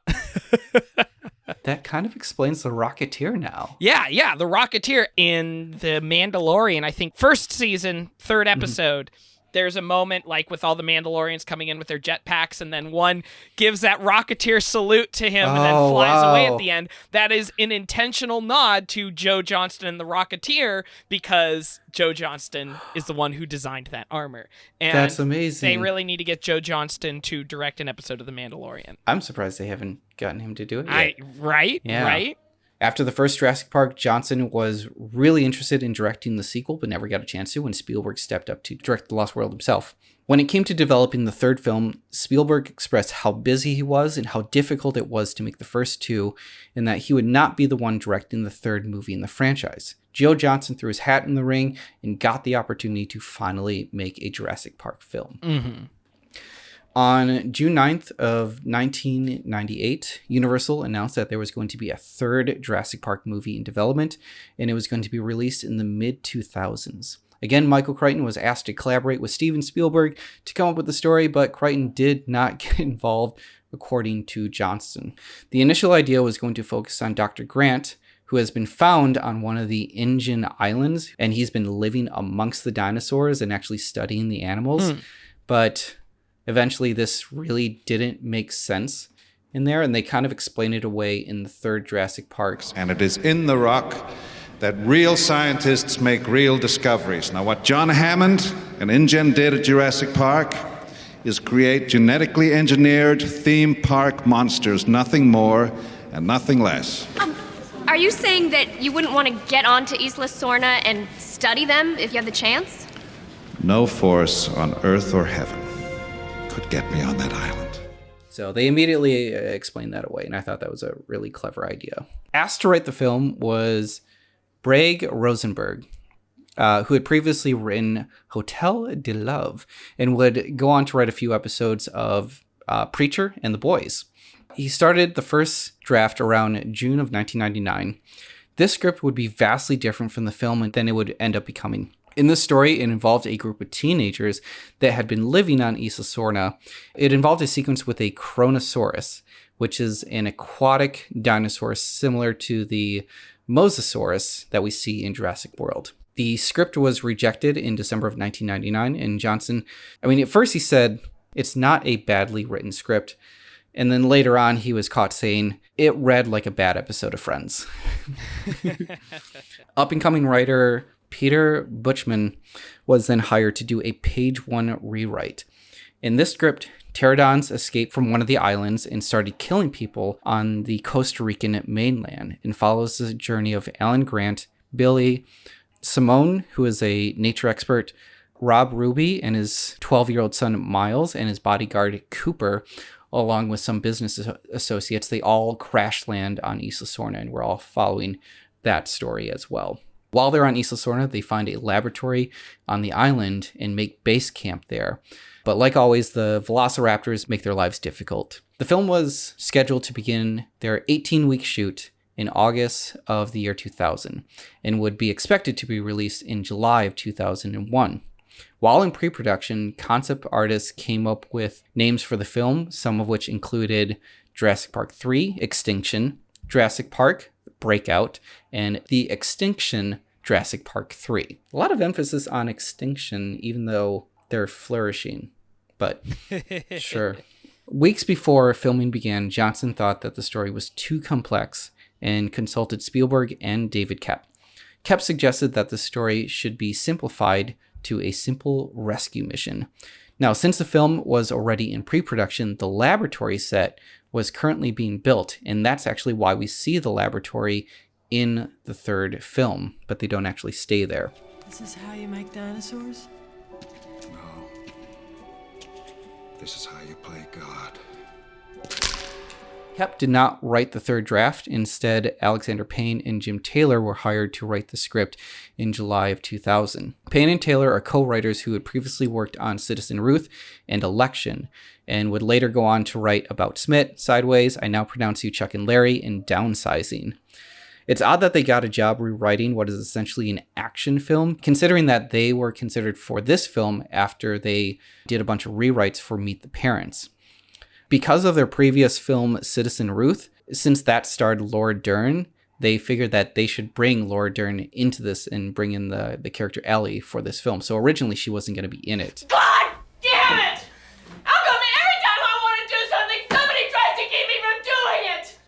A: That kind of explains The Rocketeer now.
B: Yeah, The Rocketeer in The Mandalorian, I think, first season, third episode. There's a moment like with all the Mandalorians coming in with their jetpacks, and then one gives that Rocketeer salute to him and then flies away at the end. That is an intentional nod to Joe Johnston and the Rocketeer, because Joe Johnston is the one who designed that armor. And
A: that's amazing.
B: They really need to get Joe Johnston to direct an episode of The Mandalorian.
A: I'm surprised they haven't gotten him to do it yet.
B: Right.
A: After the first Jurassic Park, Johnson was really interested in directing the sequel, but never got a chance to when Spielberg stepped up to direct The Lost World himself. When it came to developing the third film, Spielberg expressed how busy he was and how difficult it was to make the first two, and that he would not be the one directing the third movie in the franchise. Joe Johnston threw his hat in the ring and got the opportunity to finally make a Jurassic Park film.
B: Mm-hmm.
A: On June 9th of 1998, Universal announced that there was going to be a third Jurassic Park movie in development, and it was going to be released in the mid-2000s. Again, Michael Crichton was asked to collaborate with Steven Spielberg to come up with the story, but Crichton did not get involved, according to Johnston. The initial idea was going to focus on Dr. Grant, who has been found on one of the Indian islands, and he's been living amongst the dinosaurs and actually studying the animals. But eventually this really didn't make sense in there, and they kind of explain it away in the third Jurassic Park.
G: And it is in the rock that real scientists make real discoveries. Now, what John Hammond and InGen did at Jurassic Park is create genetically engineered theme park monsters, nothing more and nothing less.
T: Are you saying that you wouldn't want to get onto Isla Sorna and study them if you had the chance?
G: No force on earth or heaven could get me on that island.
A: So they immediately explained that away, and I thought that was a really clever idea. Asked to write the film was Breg Rosenberg, who had previously written Hotel de Love and would go on to write a few episodes of Preacher and The Boys. He started the first draft around June of 1999. This script would be vastly different from the film than it would end up becoming. In this story, it involved a group of teenagers that had been living on Isla Sorna. It involved a sequence with a Kronosaurus, which is an aquatic dinosaur similar to the Mosasaurus that we see in Jurassic World. The script was rejected in December of 1999, and Johnson, at first he said, it's not a badly written script, and then later on he was caught saying, it read like a bad episode of Friends. Up-and-coming writer Peter Buchman was then hired to do a page 1 rewrite. In this script, pterodons escaped from one of the islands and started killing people on the Costa Rican mainland, and follows the journey of Alan Grant, Billy, Simone, who is a nature expert, Rob Ruby and his 12-year-old son Miles, and his bodyguard Cooper, along with some business associates. They all crash land on Isla Sorna, and we're all following that story as well. While they're on Isla Sorna, they find a laboratory on the island and make base camp there. But like always, the velociraptors make their lives difficult. The film was scheduled to begin their 18-week shoot in August of the year 2000 and would be expected to be released in July of 2001. While in pre-production, concept artists came up with names for the film, some of which included Jurassic Park III, Extinction, Jurassic Park, Breakout, and The Extinction Jurassic Park III. A lot of emphasis on extinction, even though they're flourishing, but sure. Weeks before filming began, Johnson thought that the story was too complex and consulted Spielberg and David Koepp. Koepp suggested that the story should be simplified to a simple rescue mission. Now, since the film was already in pre-production, the laboratory set was currently being built, and that's actually why we see the laboratory in the third film, but they don't actually stay there.
U: This is how you make dinosaurs?
G: No. This is how you play God.
A: Koepp did not write the third draft. Instead, Alexander Payne and Jim Taylor were hired to write the script in July of 2000. Payne and Taylor are co-writers who had previously worked on Citizen Ruth and Election, and would later go on to write About Schmidt, Sideways, I Now Pronounce You Chuck and Larry, and Downsizing. It's odd that they got a job rewriting what is essentially an action film, considering that they were considered for this film after they did a bunch of rewrites for Meet the Parents. Because of their previous film, Citizen Ruth, since that starred Laura Dern, they figured that they should bring Laura Dern into this and bring in the character Ellie for this film. So originally she wasn't going to be in it.
U: God damn it! How come every time I want to do something, somebody tries to keep me from doing it?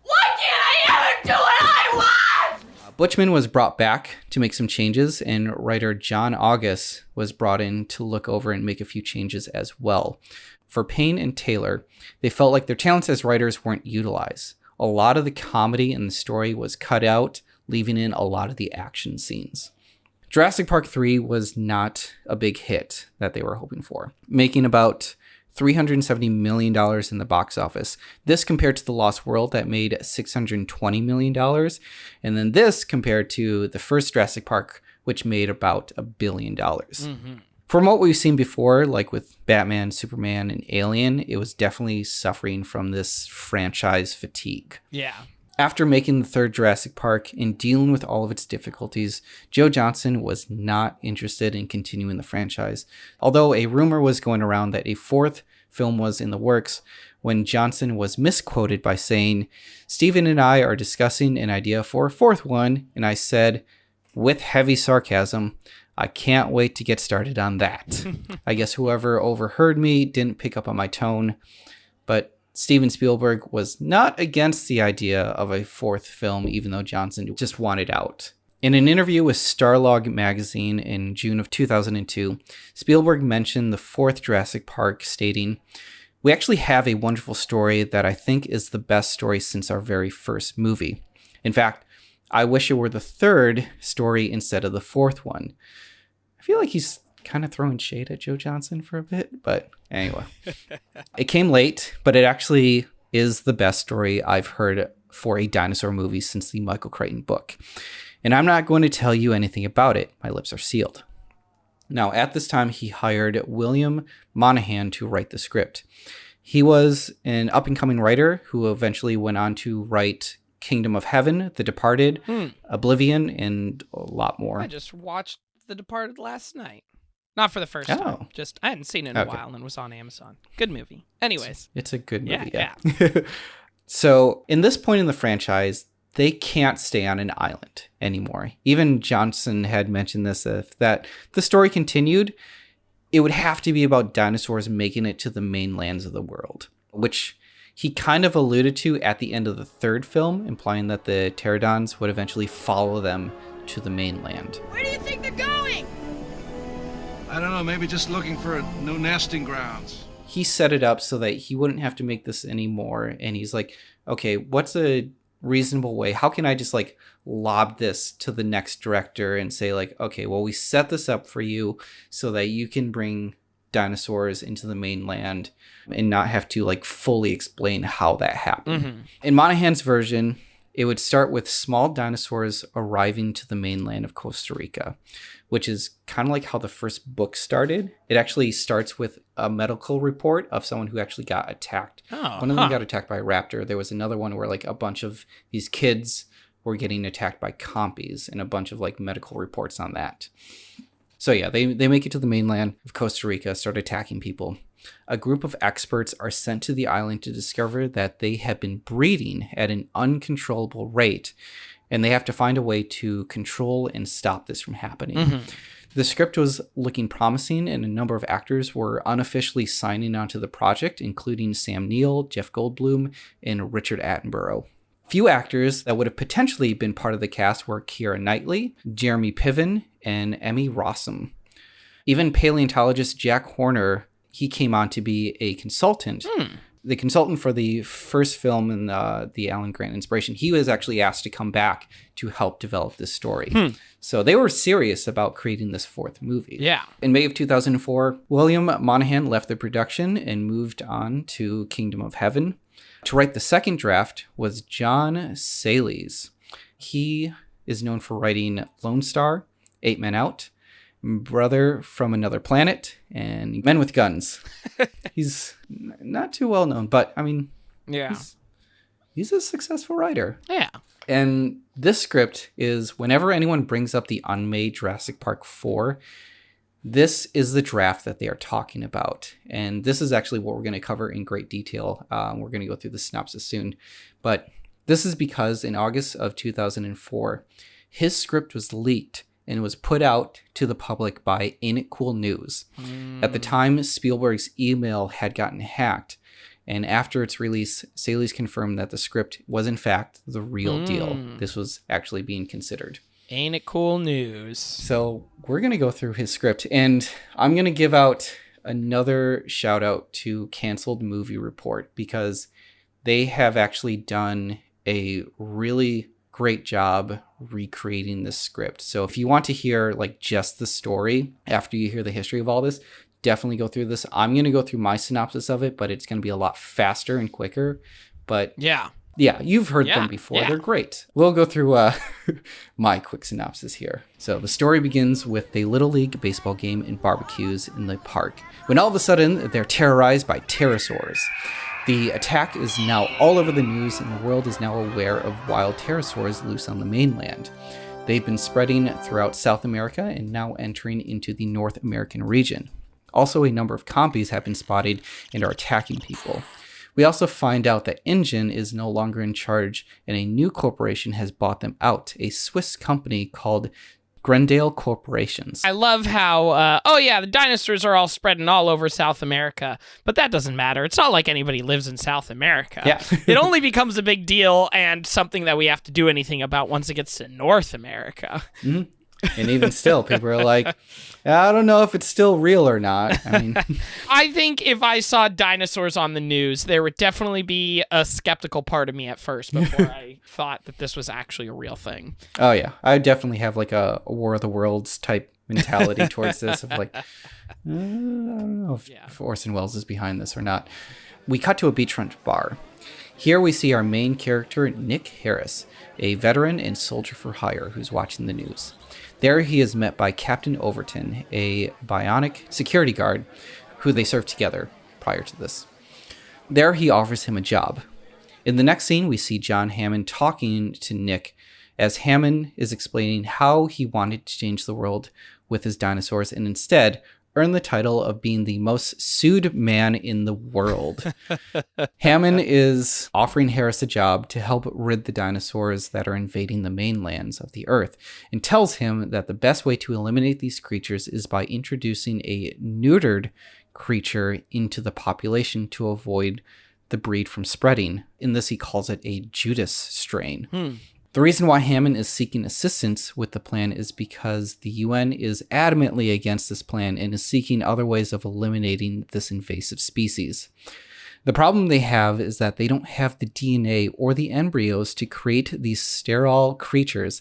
U: Why can't I ever do what I want?
A: Butchman was brought back to make some changes, and writer John August was brought in to look over and make a few changes as well. For Payne and Taylor, they felt like their talents as writers weren't utilized. A lot of the comedy in the story was cut out, leaving in a lot of the action scenes. Jurassic Park III was not a big hit that they were hoping for, making about $370 million in the box office. This compared to The Lost World that made $620 million. And then this compared to the first Jurassic Park, which made about $1 billion. Mm-hmm. From what we've seen before, like with Batman, Superman, and Alien, it was definitely suffering from this franchise fatigue.
B: Yeah.
A: After making the third Jurassic Park and dealing with all of its difficulties, Joe Johnston was not interested in continuing the franchise. Although a rumor was going around that a fourth film was in the works, when Johnston was misquoted by saying, "Steven and I are discussing an idea for a fourth one," and I said, with heavy sarcasm, "I can't wait to get started on that." I guess whoever overheard me didn't pick up on my tone, but Steven Spielberg was not against the idea of a fourth film, even though Johnston just wanted out. In an interview with Starlog magazine in June of 2002, Spielberg mentioned the fourth Jurassic Park, stating, "We actually have a wonderful story that I think is the best story since our very first movie. In fact, I wish it were the third story instead of the fourth one." I feel like he's kind of throwing shade at Joe Johnston for a bit, but anyway. It came late, but it actually is the best story I've heard for a dinosaur movie since the Michael Crichton book. And I'm not going to tell you anything about it. My lips are sealed. Now, at this time, he hired William Monahan to write the script. He was an up-and-coming writer who eventually went on to write Kingdom of Heaven, The Departed, Oblivion, and a lot more.
B: I just watched The Departed last night. Not for the first time. Just I hadn't seen it in a while and was on Amazon. Good movie. Anyways.
A: It's a good movie,
B: yeah.
A: So, in this point in the franchise, they can't stay on an island anymore. Even Johnston had mentioned this, that the story continued, it would have to be about dinosaurs making it to the mainlands of the world, which he kind of alluded to at the end of the third film, implying that the pterodons would eventually follow them to the mainland.
U: Where do you think they're going?
F: I don't know, maybe just looking for new nesting grounds.
A: He set it up so that he wouldn't have to make this anymore. And he's like, okay, what's a reasonable way? How can I just like lob this to the next director and say like, okay, well, we set this up for you so that you can bring dinosaurs into the mainland and not have to like fully explain how that happened. Mm-hmm. In Monahan's version, it would start with small dinosaurs arriving to the mainland of Costa Rica, which is kind of like how the first book started. It actually starts with a medical report of someone who actually got attacked. One of them got attacked by a raptor. There was another one where like a bunch of these kids were getting attacked by compies, and a bunch of like medical reports on that. So yeah, they make it to the mainland of Costa Rica, start attacking people. A group of experts are sent to the island to discover that they have been breeding at an uncontrollable rate, and they have to find a way to control and stop this from happening. Mm-hmm. The script was looking promising, and a number of actors were unofficially signing onto the project, including Sam Neill, Jeff Goldblum, and Richard Attenborough. Few actors that would have potentially been part of the cast were Keira Knightley, Jeremy Piven, and Emmy Rossum. Even paleontologist Jack Horner, he came on to be a consultant. The consultant for the first film in the Alan Grant inspiration, he was actually asked to come back to help develop this story. So they were serious about creating this fourth movie.
B: Yeah.
A: In May of 2004, William Monahan left the production and moved on to Kingdom of Heaven. To write the second draft was John Sayles. He is known for writing Lone Star, 8 Men Out, Brother from Another Planet, and Men with Guns. He's not too well known, but I mean,
B: yeah,
A: he's a successful writer.
B: Yeah.
A: And this script is, whenever anyone brings up the unmade Jurassic Park IV, this is the draft that they are talking about. And this is actually what we're going to cover in great detail. We're going to go through the synopsis soon. But this is because in August of 2004, his script was leaked and was put out to the public by Ain't It Cool News. At the time, Spielberg's email had gotten hacked, And after its release, Saley's confirmed that the script was in fact the real deal. This was actually being considered.
B: Ain't it cool news?
A: So we're going to go through his script, and I'm going to give out another shout out to Canceled Movie Report, because they have actually done a really great job recreating this script. So if you want to hear like just the story after you hear the history of all this, definitely go through this. I'm going to go through my synopsis of it, but it's going to be a lot faster and quicker. But yeah, you've heard them before. Yeah. They're great. We'll go through my quick synopsis here. So the story begins with a Little League baseball game and barbecues in the park, when all of a sudden they're terrorized by pterosaurs. The attack is now all over the news, and the world is now aware of wild pterosaurs loose on the mainland. They've been spreading throughout South America and now entering into the North American region. Also, a number of compies have been spotted and are attacking people. We also find out that InGen is no longer in charge, and a new corporation has bought them out, a Swiss company called Grendale Corporations.
B: I love how, the dinosaurs are all spreading all over South America, but that doesn't matter. It's not like anybody lives in South America.
A: Yeah.
B: It only becomes a big deal and something that we have to do anything about once it gets to North America.
A: Mm-hmm. And even still, people are like, I don't know if it's still real or not. I mean,
B: I think if I saw dinosaurs on the news, there would definitely be a skeptical part of me at first before I thought that this was actually a real thing.
A: Oh, yeah. I definitely have like a War of the Worlds type mentality towards this of like, I don't know if Orson Welles is behind this or not. We cut to a beachfront bar. Here we see our main character, Nick Harris, a veteran and soldier for hire who's watching the news. There he is met by Captain Overton, a bionic security guard who they served together prior to this. There he offers him a job. In the next scene, we see John Hammond talking to Nick as Hammond is explaining how he wanted to change the world with his dinosaurs and instead earn the title of being the most sued man in the world. Hammond is offering Harris a job to help rid the dinosaurs that are invading the mainlands of the Earth, and tells him that the best way to eliminate these creatures is by introducing a neutered creature into the population to avoid the breed from spreading. In this, he calls it a Judas strain. The reason why Hammond is seeking assistance with the plan is because the UN is adamantly against this plan and is seeking other ways of eliminating this invasive species. The problem they have is that they don't have the DNA or the embryos to create these sterile creatures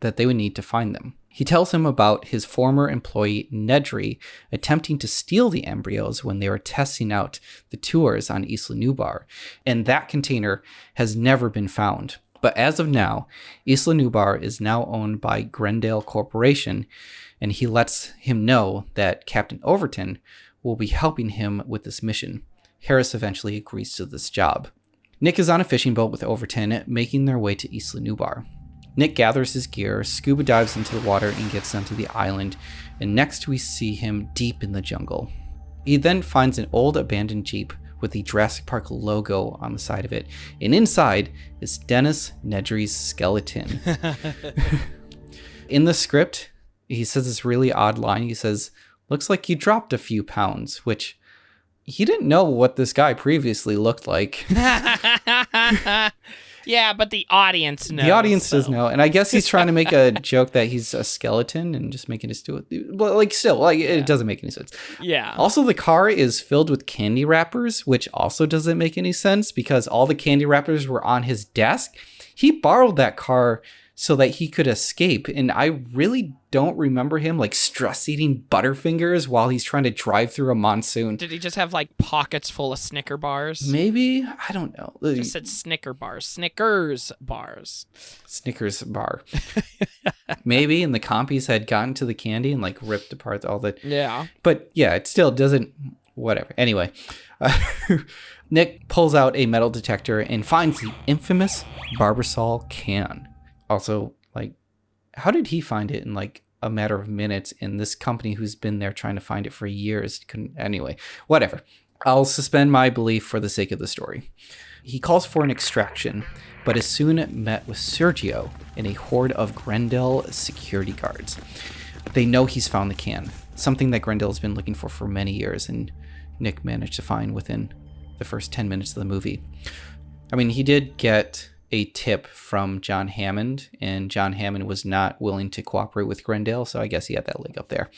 A: that they would need to find them. He tells him about his former employee, Nedry, attempting to steal the embryos when they were testing out the tours on Isla Nubar, and that container has never been found. But as of now, Isla Nubar is now owned by Grendale Corporation, and he lets him know that Captain Overton will be helping him with this mission. Harris eventually agrees to this job. Nick is on a fishing boat with Overton, making their way to Isla Nubar. Nick gathers his gear, scuba dives into the water, and gets onto the island, and next we see him deep in the jungle. He then finds an old abandoned Jeep with the Jurassic Park logo on the side of it, and inside is Dennis Nedry's skeleton. In the script, he says this really odd line. He says, "Looks like you dropped a few pounds," which he didn't know what this guy previously looked like.
B: Yeah, but the audience knows.
A: The audience does know, and I guess he's trying to make a joke that he's a skeleton and just making us do it. Well, it doesn't make any sense.
B: Yeah.
A: Also, the car is filled with candy wrappers, which also doesn't make any sense because all the candy wrappers were on his desk. He borrowed that car so that he could escape, and I really don't remember him like stress eating Butterfingers while he's trying to drive through a monsoon.
B: Did he just have like pockets full of Snicker bars?
A: Maybe, I don't know.
B: It said Snicker bars. Snickers bars.
A: Snickers bar. Maybe, and the compies had gotten to the candy and like ripped apart all the...
B: Yeah.
A: But yeah, it still doesn't... Whatever. Anyway, Nick pulls out a metal detector and finds the infamous Barbasol can. Also, like, how did he find it in like a matter of minutes, and this company who's been there trying to find it for years couldn't? Anyway, whatever. I'll suspend my belief for the sake of the story. He calls for an extraction, but is soon met with Sergio and a horde of Grendel security guards. They know he's found the can, something that Grendel has been looking for many years, and Nick managed to find within the first 10 minutes of the movie. I mean, he did get a tip from John Hammond, and John Hammond was not willing to cooperate with Grendel, so I guess he had that leg up there.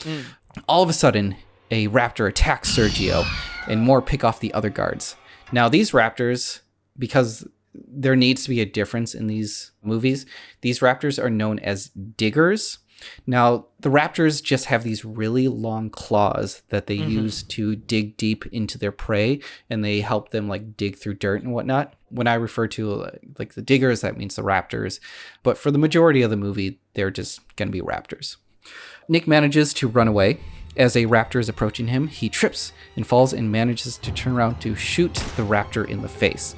A: All of a sudden, a raptor attacks Sergio, and more pick off the other guards. Now, these raptors, because there needs to be a difference in these movies, these raptors are known as diggers. Now, the raptors just have these really long claws that they use to dig deep into their prey, and they help them like dig through dirt and whatnot. When I refer to like the diggers, that means the raptors. But for the majority of the movie, they're just going to be raptors. Nick manages to run away. As a raptor is approaching him, he trips and falls and manages to turn around to shoot the raptor in the face.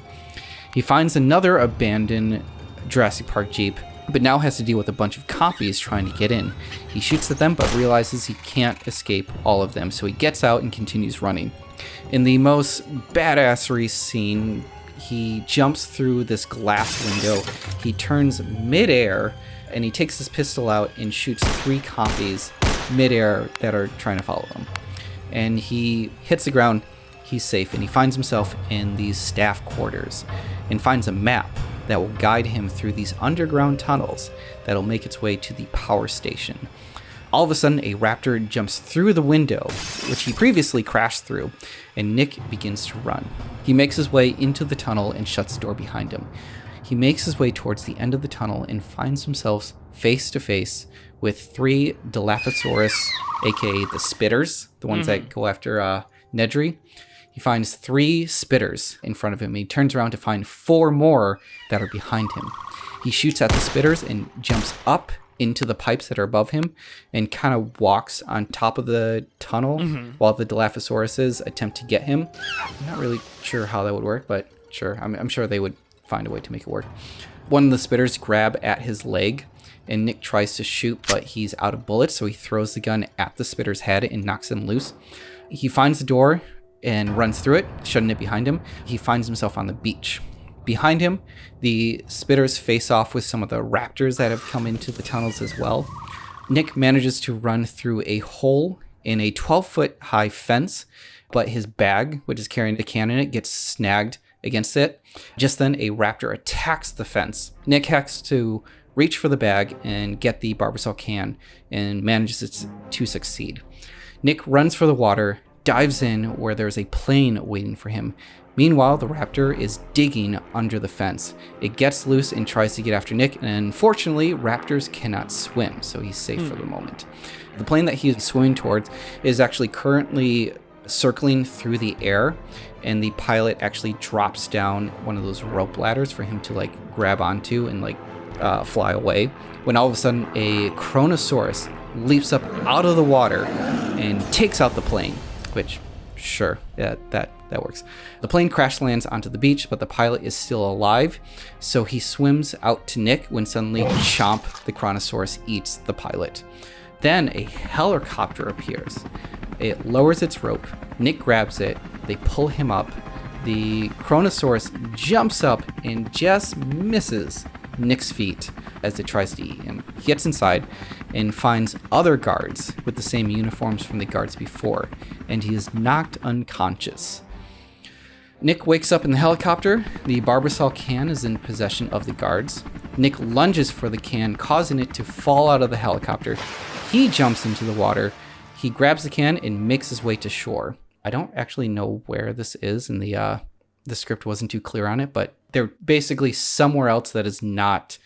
A: He finds another abandoned Jurassic Park Jeep, but now has to deal with a bunch of compies trying to get in. He shoots at them, but realizes he can't escape all of them, so he gets out and continues running. In the most badassery scene, he jumps through this glass window, he turns midair, and he takes his pistol out and shoots 3 compies midair that are trying to follow him. And he hits the ground, he's safe, and he finds himself in these staff quarters and finds a map that will guide him through these underground tunnels that'll make its way to the power station. All of a sudden, a raptor jumps through the window, which he previously crashed through, and Nick begins to run. He makes his way into the tunnel and shuts the door behind him. He makes his way towards the end of the tunnel and finds himself face to face with 3 Dilophosaurus, aka the Spitters, the ones that go after Nedry. He finds 3 Spitters in front of him. He turns around to find 4 more that are behind him. He shoots at the Spitters and jumps up into the pipes that are above him and kind of walks on top of the tunnel while the Dilophosauruses attempt to get him. I'm not really sure how that would work, but sure. I'm sure they would find a way to make it work. One of the Spitters grab at his leg, and Nick tries to shoot, but he's out of bullets, so he throws the gun at the Spitter's head and knocks him loose. He finds the door and runs through it, shutting it behind him. He finds himself on the beach. Behind him, the Spitters face off with some of the raptors that have come into the tunnels as well. Nick manages to run through a hole in a 12-foot high fence, but his bag, which is carrying the can in it, gets snagged against it. Just then, a raptor attacks the fence. Nick has to reach for the bag and get the Barbasol can and manages to succeed. Nick runs for the water, dives in where there's a plane waiting for him. Meanwhile, the raptor is digging under the fence. It gets loose and tries to get after Nick, and unfortunately, raptors cannot swim, so he's safe for the moment. The plane that he's swimming towards is actually currently circling through the air, and the pilot actually drops down one of those rope ladders for him to like grab onto and like fly away, when all of a sudden a Kronosaurus leaps up out of the water and takes out the plane, which sure, yeah, that works. The plane crash lands onto the beach, but the pilot is still alive, so he swims out to Nick when suddenly chomp, the Kronosaurus eats the pilot. Then a helicopter appears. It lowers its rope. Nick grabs it. They pull him up. The Kronosaurus jumps up and just misses Nick's feet as it tries to eat him. He gets inside and finds other guards with the same uniforms from the guards before, and he is knocked unconscious. Nick wakes up in the helicopter. The Barbasol can is in possession of the guards. Nick lunges for the can, causing it to fall out of the helicopter. He jumps into the water. He grabs the can and makes his way to shore. I don't actually know where this is, and the script wasn't too clear on it, but they're basically somewhere else that is not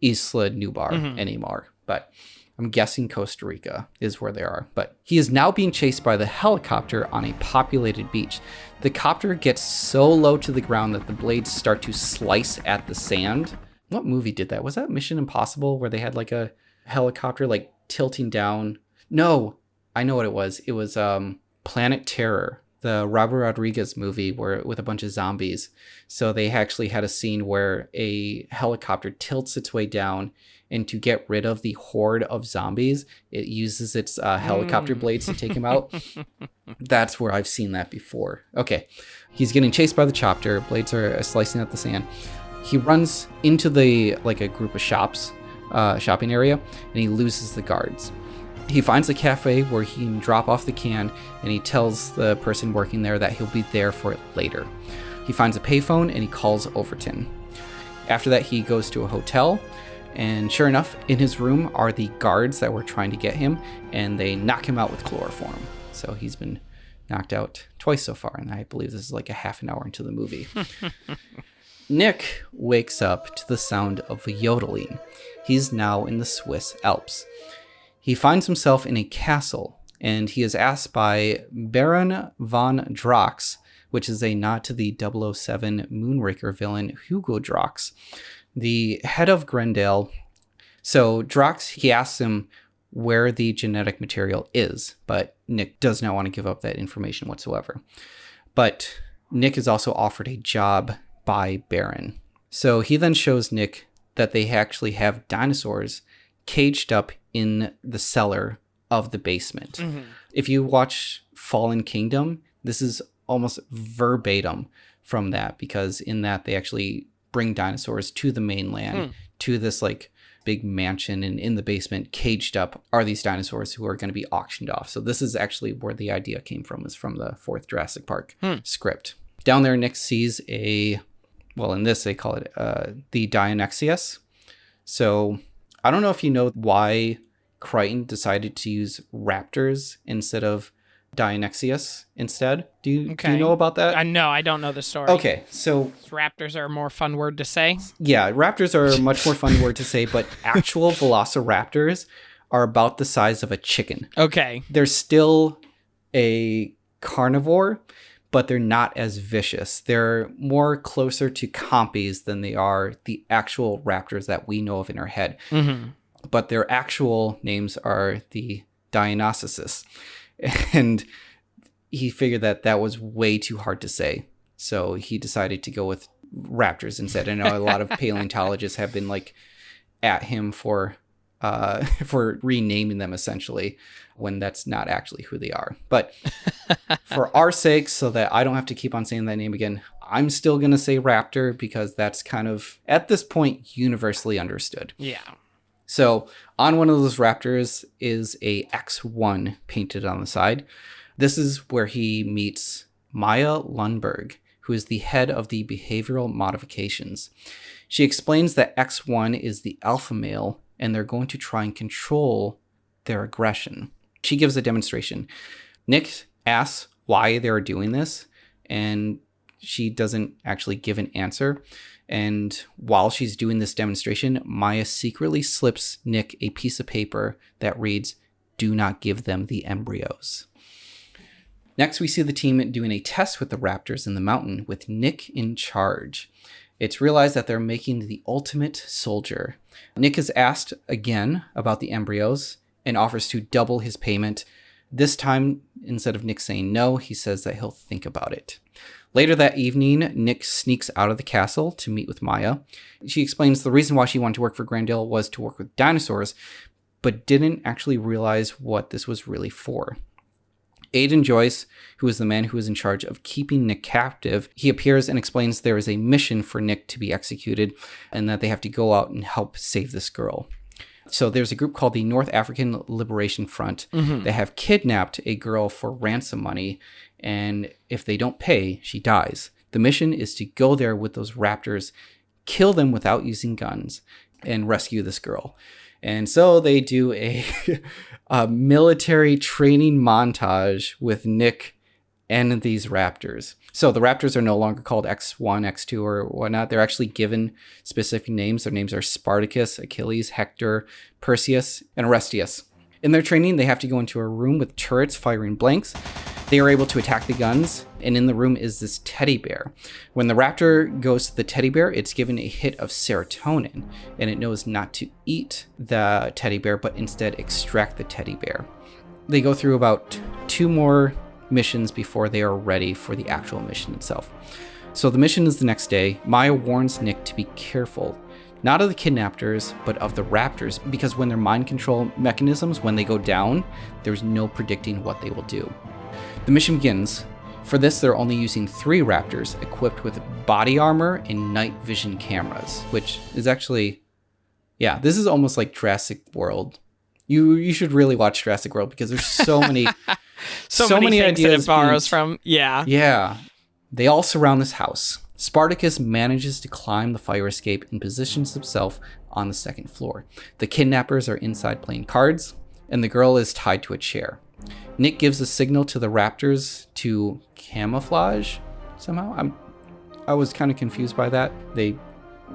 A: Isla Nubar anymore. But I'm guessing Costa Rica is where they are. But he is now being chased by the helicopter on a populated beach. The copter gets so low to the ground that the blades start to slice at the sand. What movie did that? Was that Mission Impossible, where they had like a helicopter like tilting down? No, I know what it was. It was Planet Terror, the Robert Rodriguez movie where with a bunch of zombies. So they actually had a scene where a helicopter tilts its way down, and to get rid of the horde of zombies, it uses its helicopter blades to take him out. That's where I've seen that before. Okay, he's getting chased by the chopper. Blades are slicing at the sand. He runs into the a group of shops, shopping area, and he loses the guards. He finds a cafe where he can drop off the can, and he tells the person working there that he'll be there for it later. He finds a payphone and he calls Overton. After that, he goes to a hotel, and sure enough, in his room are the guards that were trying to get him, and they knock him out with chloroform. So he's been knocked out twice so far, and I believe this is like a half an hour into the movie. Nick wakes up to the sound of a yodeling. He's now in the Swiss Alps. He finds himself in a castle, and he is asked by Baron von Drax, which is a nod to the 007 Moonraker villain Hugo Drax, the head of Grendel. So Drax, he asks him where the genetic material is, but Nick does not want to give up that information whatsoever. But Nick is also offered a job by Baron. So he then shows Nick that they actually have dinosaurs caged up in the cellar of the basement. Mm-hmm. If you watch Fallen Kingdom, this is almost verbatim from that, because in that they actually bring dinosaurs to the mainland, to this like big mansion, and in the basement, caged up, are these dinosaurs who are going to be auctioned off. So this is actually where the idea came from, is from the fourth Jurassic Park script. Down there, Nick sees in this they call it the Dinosaurs. So I don't know if you know why Crichton decided to use raptors instead of Dinosaurs instead. Do you know about that?
B: No, I don't know the story.
A: Okay, so
B: raptors are a more fun word to say.
A: Yeah, raptors are a much more fun word to say, but actual velociraptors are about the size of a chicken.
B: Okay.
A: They're still a carnivore, but they're not as vicious. They're more closer to compies than they are the actual raptors that we know of in our head. Mm-hmm. But their actual names are the Dinosaurs. And he figured that was way too hard to say. So he decided to go with raptors instead. I know a lot of paleontologists have been like at him for renaming them essentially, when that's not actually who they are. But for our sake, so that I don't have to keep on saying that name again, I'm still going to say raptor, because that's kind of, at this point, universally understood.
B: Yeah.
A: So on one of those raptors is a X1 painted on the side. This is where he meets Maya Lundberg, who is the head of the behavioral modifications. She explains that X1 is the alpha male, and they're going to try and control their aggression. She gives a demonstration. Nick asks why they're doing this, and she doesn't actually give an answer. And while she's doing this demonstration, Maya secretly slips Nick a piece of paper that reads, "Do not give them the embryos." Next, we see the team doing a test with the raptors in the mountain with Nick in charge. It's realized that they're making the ultimate soldier. Nick is asked again about the embryos and offers to double his payment. This time, instead of Nick saying no, he says that he'll think about it. Later that evening, Nick sneaks out of the castle to meet with Maya. She explains the reason why she wanted to work for Grendel was to work with dinosaurs, but didn't actually realize what this was really for. Aiden Joyce, who is the man who is in charge of keeping Nick captive, he appears and explains there is a mission for Nick to be executed and that they have to go out and help save this girl. So there's a group called the North African Liberation Front. Mm-hmm. They have kidnapped a girl for ransom money, and if they don't pay, she dies. The mission is to go there with those raptors, kill them without using guns, and rescue this girl. And so they do a military training montage with Nick and these raptors. So the raptors are no longer called X1, X2, or whatnot. They're actually given specific names. Their names are Spartacus, Achilles, Hector, Perseus, and Orestius. In their training, they have to go into a room with turrets firing blanks. They are able to attack the guns, and in the room is this teddy bear. When the raptor goes to the teddy bear, it's given a hit of serotonin, and it knows not to eat the teddy bear, but instead extract the teddy bear. They go through about 2 more missions before they are ready for the actual mission itself. So the mission is the next day. Maya warns Nick to be careful, not of the kidnappers, but of the raptors, because when their mind control mechanisms, when they go down, there's no predicting what they will do. The mission begins. For this, they're only using 3 raptors equipped with body armor and night vision cameras, which is actually, this is almost like Jurassic World. You should really watch Jurassic World because there's so many
B: so many things
A: ideas
B: that it borrows from. Yeah.
A: Yeah. They all surround this house. Spartacus manages to climb the fire escape and positions himself on the second floor. The kidnappers are inside playing cards, and the girl is tied to a chair. Nick gives a signal to the raptors to camouflage somehow. I was kind of confused by that. They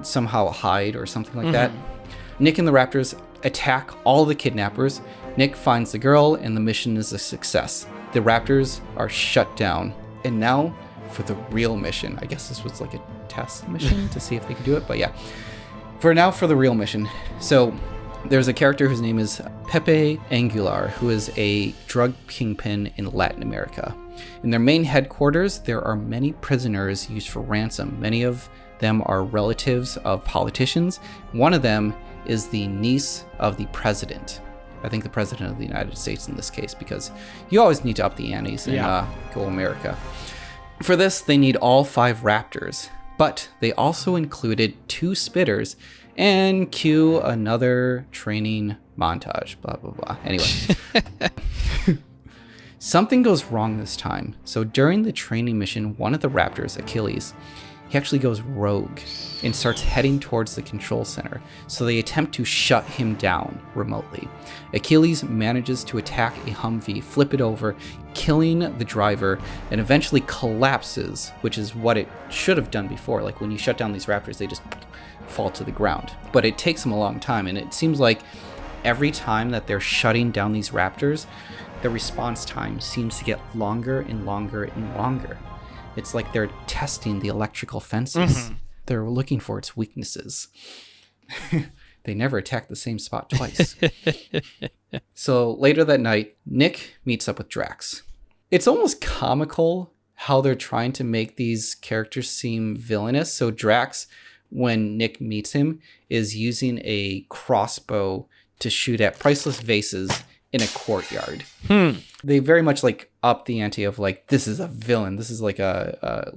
A: somehow hide or something like that. Nick and the raptors attack all the kidnappers. Nick finds the girl, and the mission is a success. The raptors are shut down. And now for the real mission. I guess this was like a test mission to see if they could do it, but yeah. For the real mission. So there's a character whose name is Pepe Angular, who is a drug kingpin in Latin America. In their main headquarters, there are many prisoners used for ransom. Many of them are relatives of politicians. One of them is the niece of the president. I think the president of the United States in this case, because you always need to up the antes and go America. For this, they need all 5 raptors, but they also included 2 spitters and cue another training montage, blah, blah, blah. Anyway, something goes wrong this time. So during the training mission, one of the raptors, Achilles, he actually goes rogue and starts heading towards the control center. So they attempt to shut him down remotely. Achilles manages to attack a Humvee, flip it over, killing the driver, and eventually collapses, which is what it should have done before. Like when you shut down these raptors, they just fall to the ground. But it takes them a long time, and it seems like every time that they're shutting down these raptors, the response time seems to get longer and longer and longer. It's like they're testing the electrical fences. They're looking for its weaknesses. They never attack the same spot twice. So later that night, Nick meets up with Drax. It's almost comical how they're trying to make these characters seem villainous. So Drax, when Nick meets him, is using a crossbow to shoot at priceless vases in a courtyard. They very much like up the ante of like, this is a villain. This is like a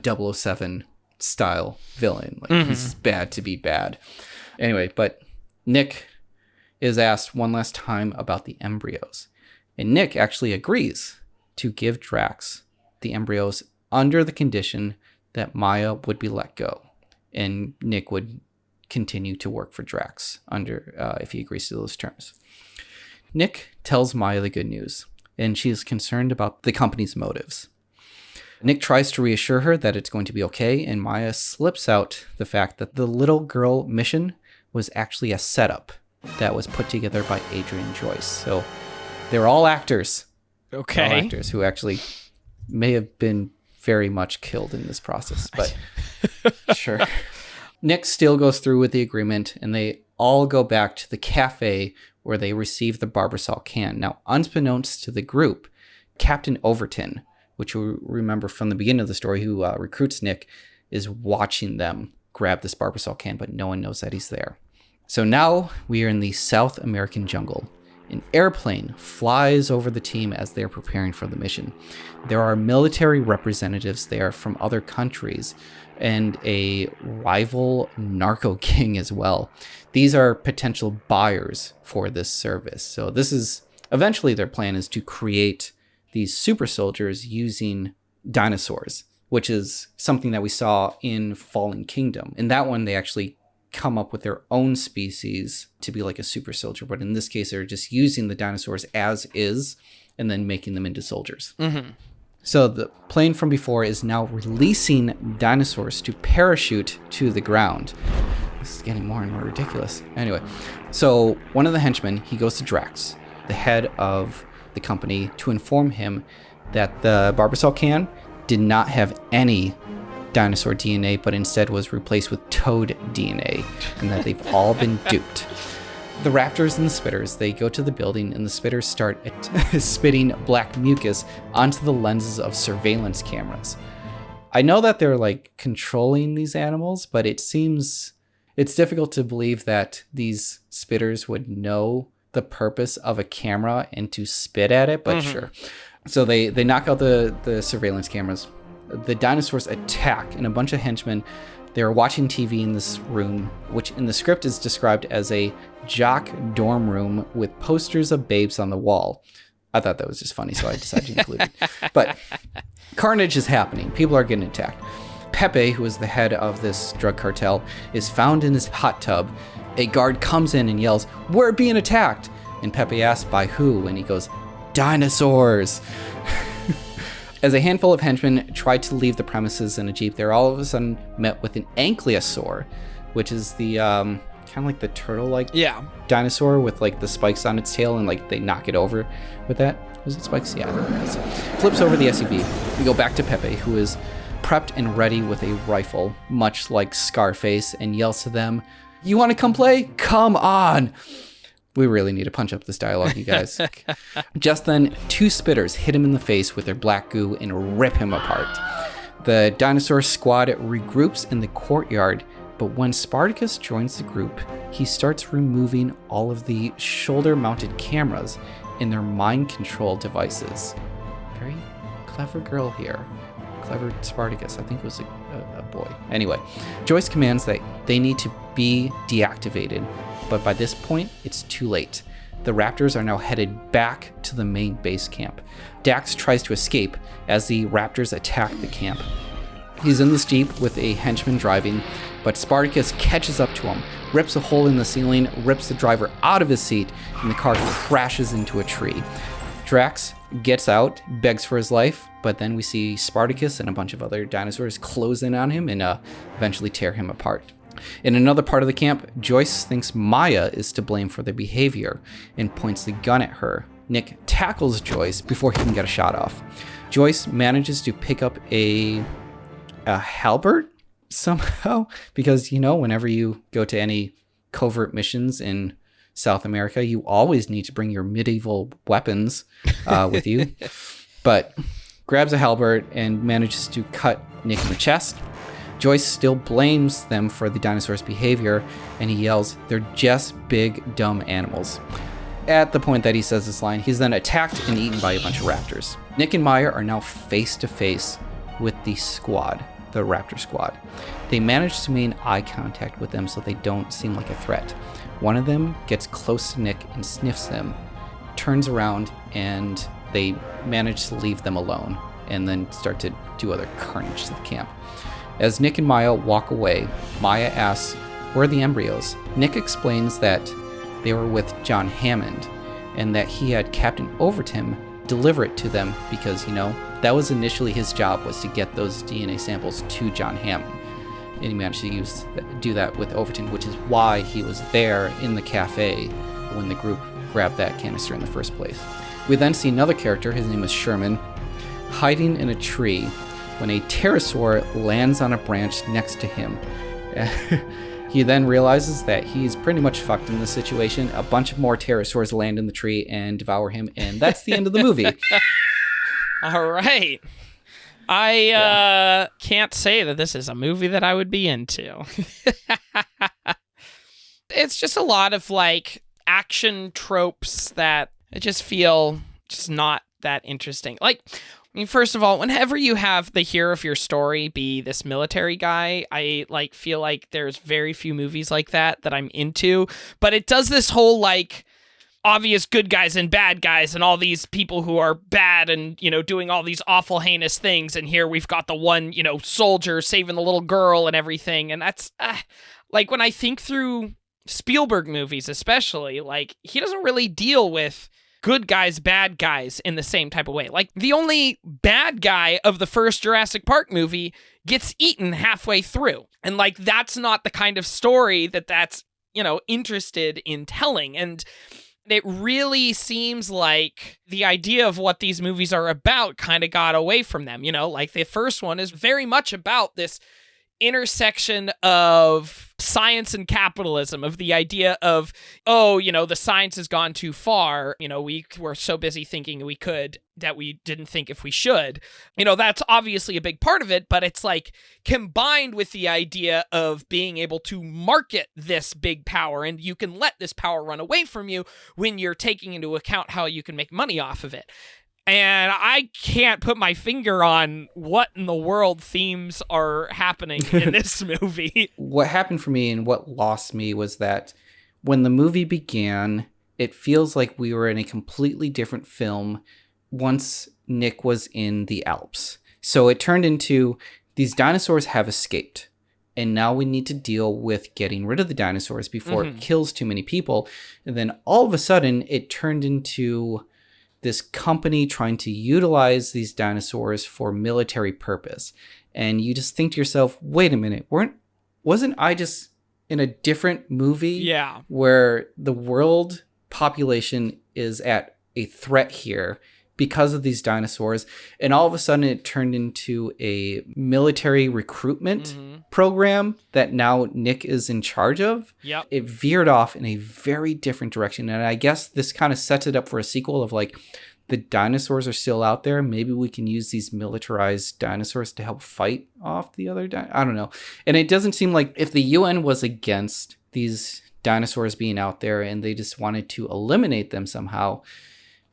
A: 007 style villain. Like this is bad to be bad. Anyway, but Nick is asked one last time about the embryos. And Nick actually agrees to give Drax the embryos under the condition that Maya would be let go. And Nick would continue to work for Drax under if he agrees to those terms. Nick tells Maya the good news, and she is concerned about the company's motives. Nick tries to reassure her that it's going to be okay, and Maya slips out the fact that the little girl mission was actually a setup that was put together by Adrian Joyce. So they're all actors.
B: Okay.
A: All actors who actually may have been very much killed in this process, but sure. Nick still goes through with the agreement, and they all go back to the cafe where they receive the Barbasol can. Now, unbeknownst to the group, Captain Overton, which we remember from the beginning of the story, who recruits Nick, is watching them grab this Barbasol can, but no one knows that he's there. So now we are in the South American jungle. An airplane flies over the team as they're preparing for the mission. There are military representatives there from other countries and a rival narco king as well. These are potential buyers for this service. So this is eventually their plan is to create these super soldiers using dinosaurs, which is something that we saw in Fallen Kingdom. In that one, they actually come up with their own species to be like a super soldier. But in this case, they're just using the dinosaurs as is and then making them into soldiers. So the plane from before is now releasing dinosaurs to parachute to the ground. This is getting more and more ridiculous. Anyway, so one of the henchmen, he goes to Drax, the head of the company, to inform him that the Barbasol can did not have any dinosaur DNA, but instead was replaced with toad DNA, and that they've all been duped. The raptors and the spitters, they go to the building, and the spitters start spitting black mucus onto the lenses of surveillance cameras. I know that they're like controlling these animals, but it seems it's difficult to believe that these spitters would know the purpose of a camera and to spit at it, but sure. So they knock out the surveillance cameras. The dinosaurs attack, and a bunch of henchmen They were watching TV in this room, which in the script is described as a jock dorm room with posters of babes on the wall. I thought that was just funny, so I decided to include it. But carnage is happening. People are getting attacked. Pepe, who is the head of this drug cartel, is found in his hot tub. A guard comes in and yells, "We're being attacked!" And Pepe asks, "By who?" And he goes, "Dinosaurs!" As a handful of henchmen try to leave the premises in a jeep, they're all of a sudden met with an ankylosaur, which is the kind of like the turtle-like dinosaur with like the spikes on its tail, and like they knock it over with that. Was it spikes? Yeah. Flips over the SUV. We go back to Pepe, who is prepped and ready with a rifle, much like Scarface, and yells to them, "You want to come play? Come on!" We really need to punch up this dialogue, you guys. Just then, two spitters hit him in the face with their black goo and rip him apart. The dinosaur squad regroups in the courtyard, but when Spartacus joins the group, he starts removing all of the shoulder-mounted cameras in their mind control devices. Very clever girl here. Clever Spartacus. I think it was a boy. Anyway, Joyce commands that they need to be deactivated, but by this point, it's too late. The Raptors are now headed back to the main base camp. Dax tries to escape as the Raptors attack the camp. He's in this Jeep with a henchman driving, but Spartacus catches up to him, rips a hole in the ceiling, rips the driver out of his seat, and the car crashes into a tree. Drax gets out, begs for his life, but then we see Spartacus and a bunch of other dinosaurs close in on him and eventually tear him apart. In another part of the camp, Joyce thinks Maya is to blame for their behavior and points the gun at her. Nick tackles Joyce before he can get a shot off. Joyce manages to pick up a halberd somehow, because, you know, whenever you go to any covert missions in South America, you always need to bring your medieval weapons with you. But grabs a halberd and manages to cut Nick in the chest. Joyce still blames them for the dinosaurs' behavior, and he yells, "They're just big, dumb animals." At the point that he says this line, he's then attacked and eaten by a bunch of raptors. Nick and Maya are now face to face with the squad, the raptor squad. They manage to maintain eye contact with them so they don't seem like a threat. One of them gets close to Nick and sniffs him, turns around, and they manage to leave them alone and then start to do other carnage to the camp. As Nick and Maya walk away, Maya asks, "Where are the embryos?" Nick explains that they were with John Hammond and that he had Captain Overton deliver it to them because, you know, that was initially his job, was to get those DNA samples to John Hammond. And he managed to do that with Overton, which is why he was there in the cafe when the group grabbed that canister in the first place. We then see another character, his name is Sherman, hiding in a tree when a pterosaur lands on a branch next to him. He then realizes that he's pretty much fucked in this situation. A bunch of more pterosaurs land in the tree and devour him, and that's the end of the movie.
B: All right. I can't say that this is a movie that I would be into. It's just a lot of like action tropes that I just feel just not that interesting. Like, I mean, first of all, whenever you have the hero of your story be this military guy, I like feel like there's very few movies like that I'm into. But it does this whole like obvious good guys and bad guys and all these people who are bad and, you know, doing all these awful heinous things. And here we've got the one, you know, soldier saving the little girl and everything. And that's like when I think through Spielberg movies, especially, like he doesn't really deal with good guys, bad guys in the same type of way. Like the only bad guy of the first Jurassic Park movie gets eaten halfway through. And like, that's not the kind of story that's, you know, interested in telling. And it really seems like the idea of what these movies are about kind of got away from them. You know, like the first one is very much about this intersection of science and capitalism, of the idea of, oh, you know, the science has gone too far. You know, we were so busy thinking we could that we didn't think if we should. You know, that's obviously a big part of it, but it's like combined with the idea of being able to market this big power, and you can let this power run away from you when you're taking into account how you can make money off of it. And I can't put my finger on what in the world themes are happening in this movie.
A: What happened for me and what lost me was that when the movie began, it feels like we were in a completely different film once Nick was in the Alps. So it turned into these dinosaurs have escaped. And now we need to deal with getting rid of the dinosaurs before it kills too many people. And then all of a sudden, it turned into this company trying to utilize these dinosaurs for military purpose. And you just think to yourself, wait a minute, wasn't I just in a different movie?
B: Yeah.
A: Where the world population is at a threat here because of these dinosaurs, and all of a sudden it turned into a military recruitment program that now Nick is in charge of.
B: Yep.
A: It veered off in a very different direction, and I guess this kind of sets it up for a sequel of like, the dinosaurs are still out there. Maybe we can use these militarized dinosaurs to help fight off the other I don't know. And it doesn't seem like if the UN was against these dinosaurs being out there and they just wanted to eliminate them somehow,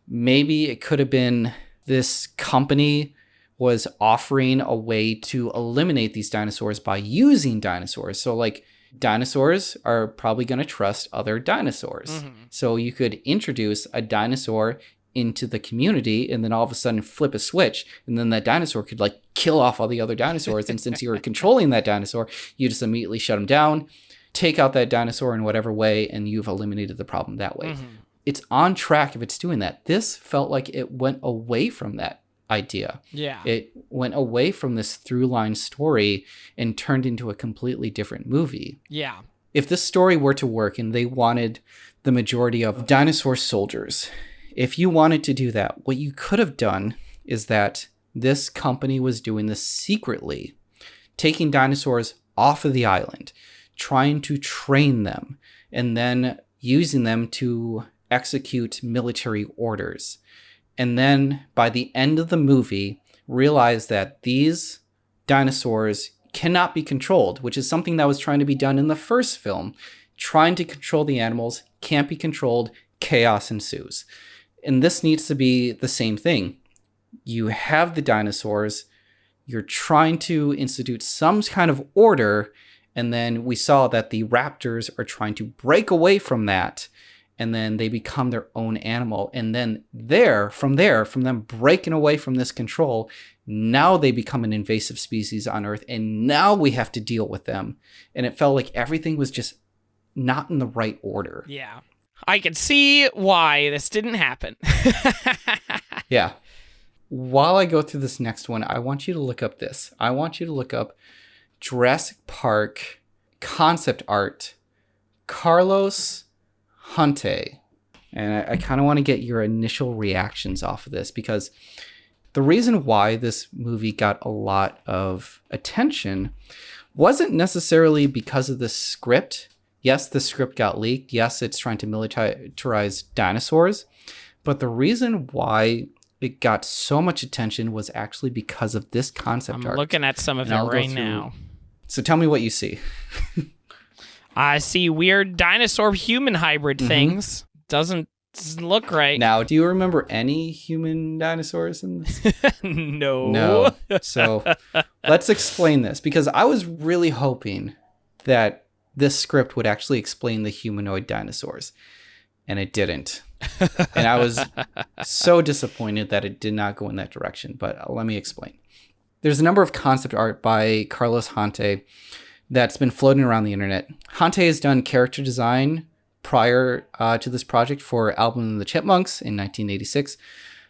A: maybe it could have been this company was offering a way to eliminate these dinosaurs by using dinosaurs. So like dinosaurs are probably going to trust other dinosaurs. So you could introduce a dinosaur into the community and then all of a sudden flip a switch and then that dinosaur could like kill off all the other dinosaurs. And since you were controlling that dinosaur, you just immediately shut them down, take out that dinosaur in whatever way, and you've eliminated the problem that way. It's on track if it's doing that. This felt like it went away from that idea.
B: Yeah.
A: It went away from this through line story and turned into a completely different movie.
B: Yeah.
A: If this story were to work and they wanted the majority of dinosaur soldiers, if you wanted to do that, what you could have done is that this company was doing this secretly, taking dinosaurs off of the island, trying to train them, and then using them to execute military orders. And then by the end of the movie, realize that these dinosaurs cannot be controlled, which is something that was trying to be done in the first film. Trying to control the animals can't be controlled, chaos ensues. And this needs to be the same thing. You have the dinosaurs, you're trying to institute some kind of order, and then we saw that the raptors are trying to break away from that, and then they become their own animal. And then from them breaking away from this control, now they become an invasive species on Earth, and now we have to deal with them. And it felt like everything was just not in the right order.
B: Yeah. I could see why this didn't happen.
A: Yeah. While I go through this next one, I want you to look up this. I want you to look up Jurassic Park concept art, Carlos Hunte. And I kind of want to get your initial reactions off of this, because the reason why this movie got a lot of attention wasn't necessarily because of the script. Yes, the script got leaked. Yes, it's trying to militarize dinosaurs. But the reason why it got so much attention was actually because of this concept art.
B: I'm looking at some of it right now.
A: So tell me what you see.
B: I see weird dinosaur human hybrid things. Doesn't look right.
A: Now, do you remember any human dinosaurs in this?
B: No.
A: So let's explain this, because I was really hoping that this script would actually explain the humanoid dinosaurs, and it didn't. And I was so disappointed that it did not go in that direction, but let me explain. There's a number of concept art by Carlos Hunte that's been floating around the internet. Hunte has done character design prior to this project for Alvin and the Chipmunks in 1986,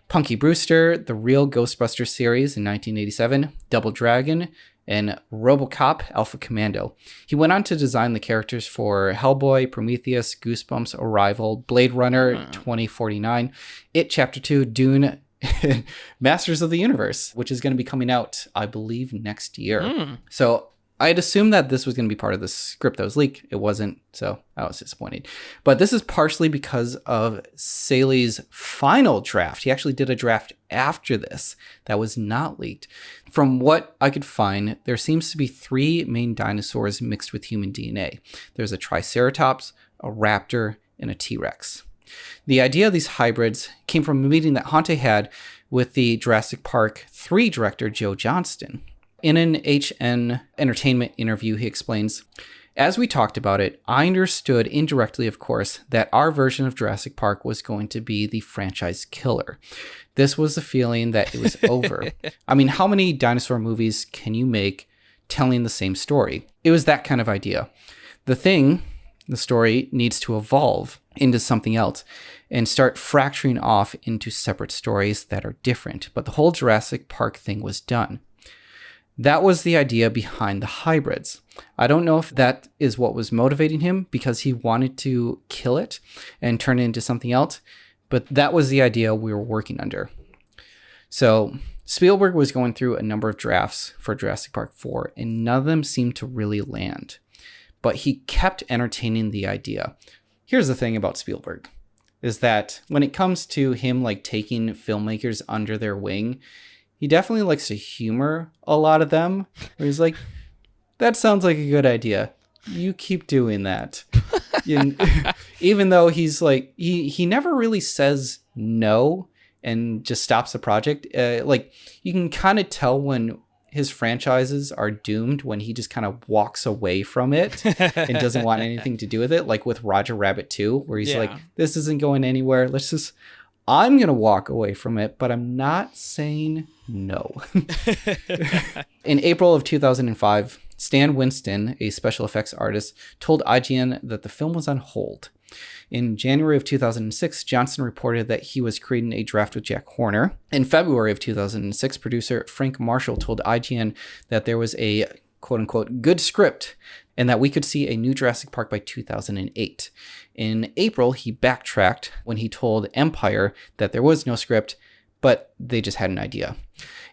A: Punky Brewster, the Real Ghostbusters series in 1987, Double Dragon, and RoboCop Alpha Commando. He went on to design the characters for Hellboy, Prometheus, Goosebumps, Arrival, Blade Runner 2049, It Chapter 2, Dune, Masters of the Universe, which is going to be coming out, I believe, next year. So I'd assumed that this was going to be part of the script that was leaked. It wasn't, so I was disappointed. But this is partially because of Saley's final draft. He actually did a draft after this that was not leaked. From what I could find, there seems to be 3 main dinosaurs mixed with human DNA. There's a Triceratops, a Raptor, and a T-Rex. The idea of these hybrids came from a meeting that Hante had with the Jurassic Park III director, Joe Johnston. In an HN Entertainment interview, he explains, "As we talked about it, I understood indirectly, of course, that our version of Jurassic Park was going to be the franchise killer. This was the feeling that it was over. I mean, how many dinosaur movies can you make telling the same story? It was that kind of idea. The story needs to evolve into something else and start fracturing off into separate stories that are different. But the whole Jurassic Park thing was done. That was the idea behind the hybrids. I don't know if that is what was motivating him because he wanted to kill it and turn it into something else, but that was the idea we were working under." So Spielberg was going through a number of drafts for Jurassic Park IV, and none of them seemed to really land. But he kept entertaining the idea. Here's the thing about Spielberg, is that when it comes to him like taking filmmakers under their wing, he definitely likes to humor a lot of them. Where he's like, "That sounds like a good idea. You keep doing that." Even though he's like, he never really says no and just stops the project. Like you can kind of tell when his franchises are doomed when he just kind of walks away from it and doesn't want anything to do with it. Like with Roger Rabbit 2, where he's like, "This isn't going anywhere. I'm going to walk away from it, but I'm not saying no." In April of 2005, Stan Winston, a special effects artist, told IGN that the film was on hold. In January of 2006, Johnson reported that he was creating a draft with Jack Horner. In February of 2006, producer Frank Marshall told IGN that there was a quote-unquote good script and that we could see a new Jurassic Park by 2008. In April, he backtracked when he told Empire that there was no script, but they just had an idea.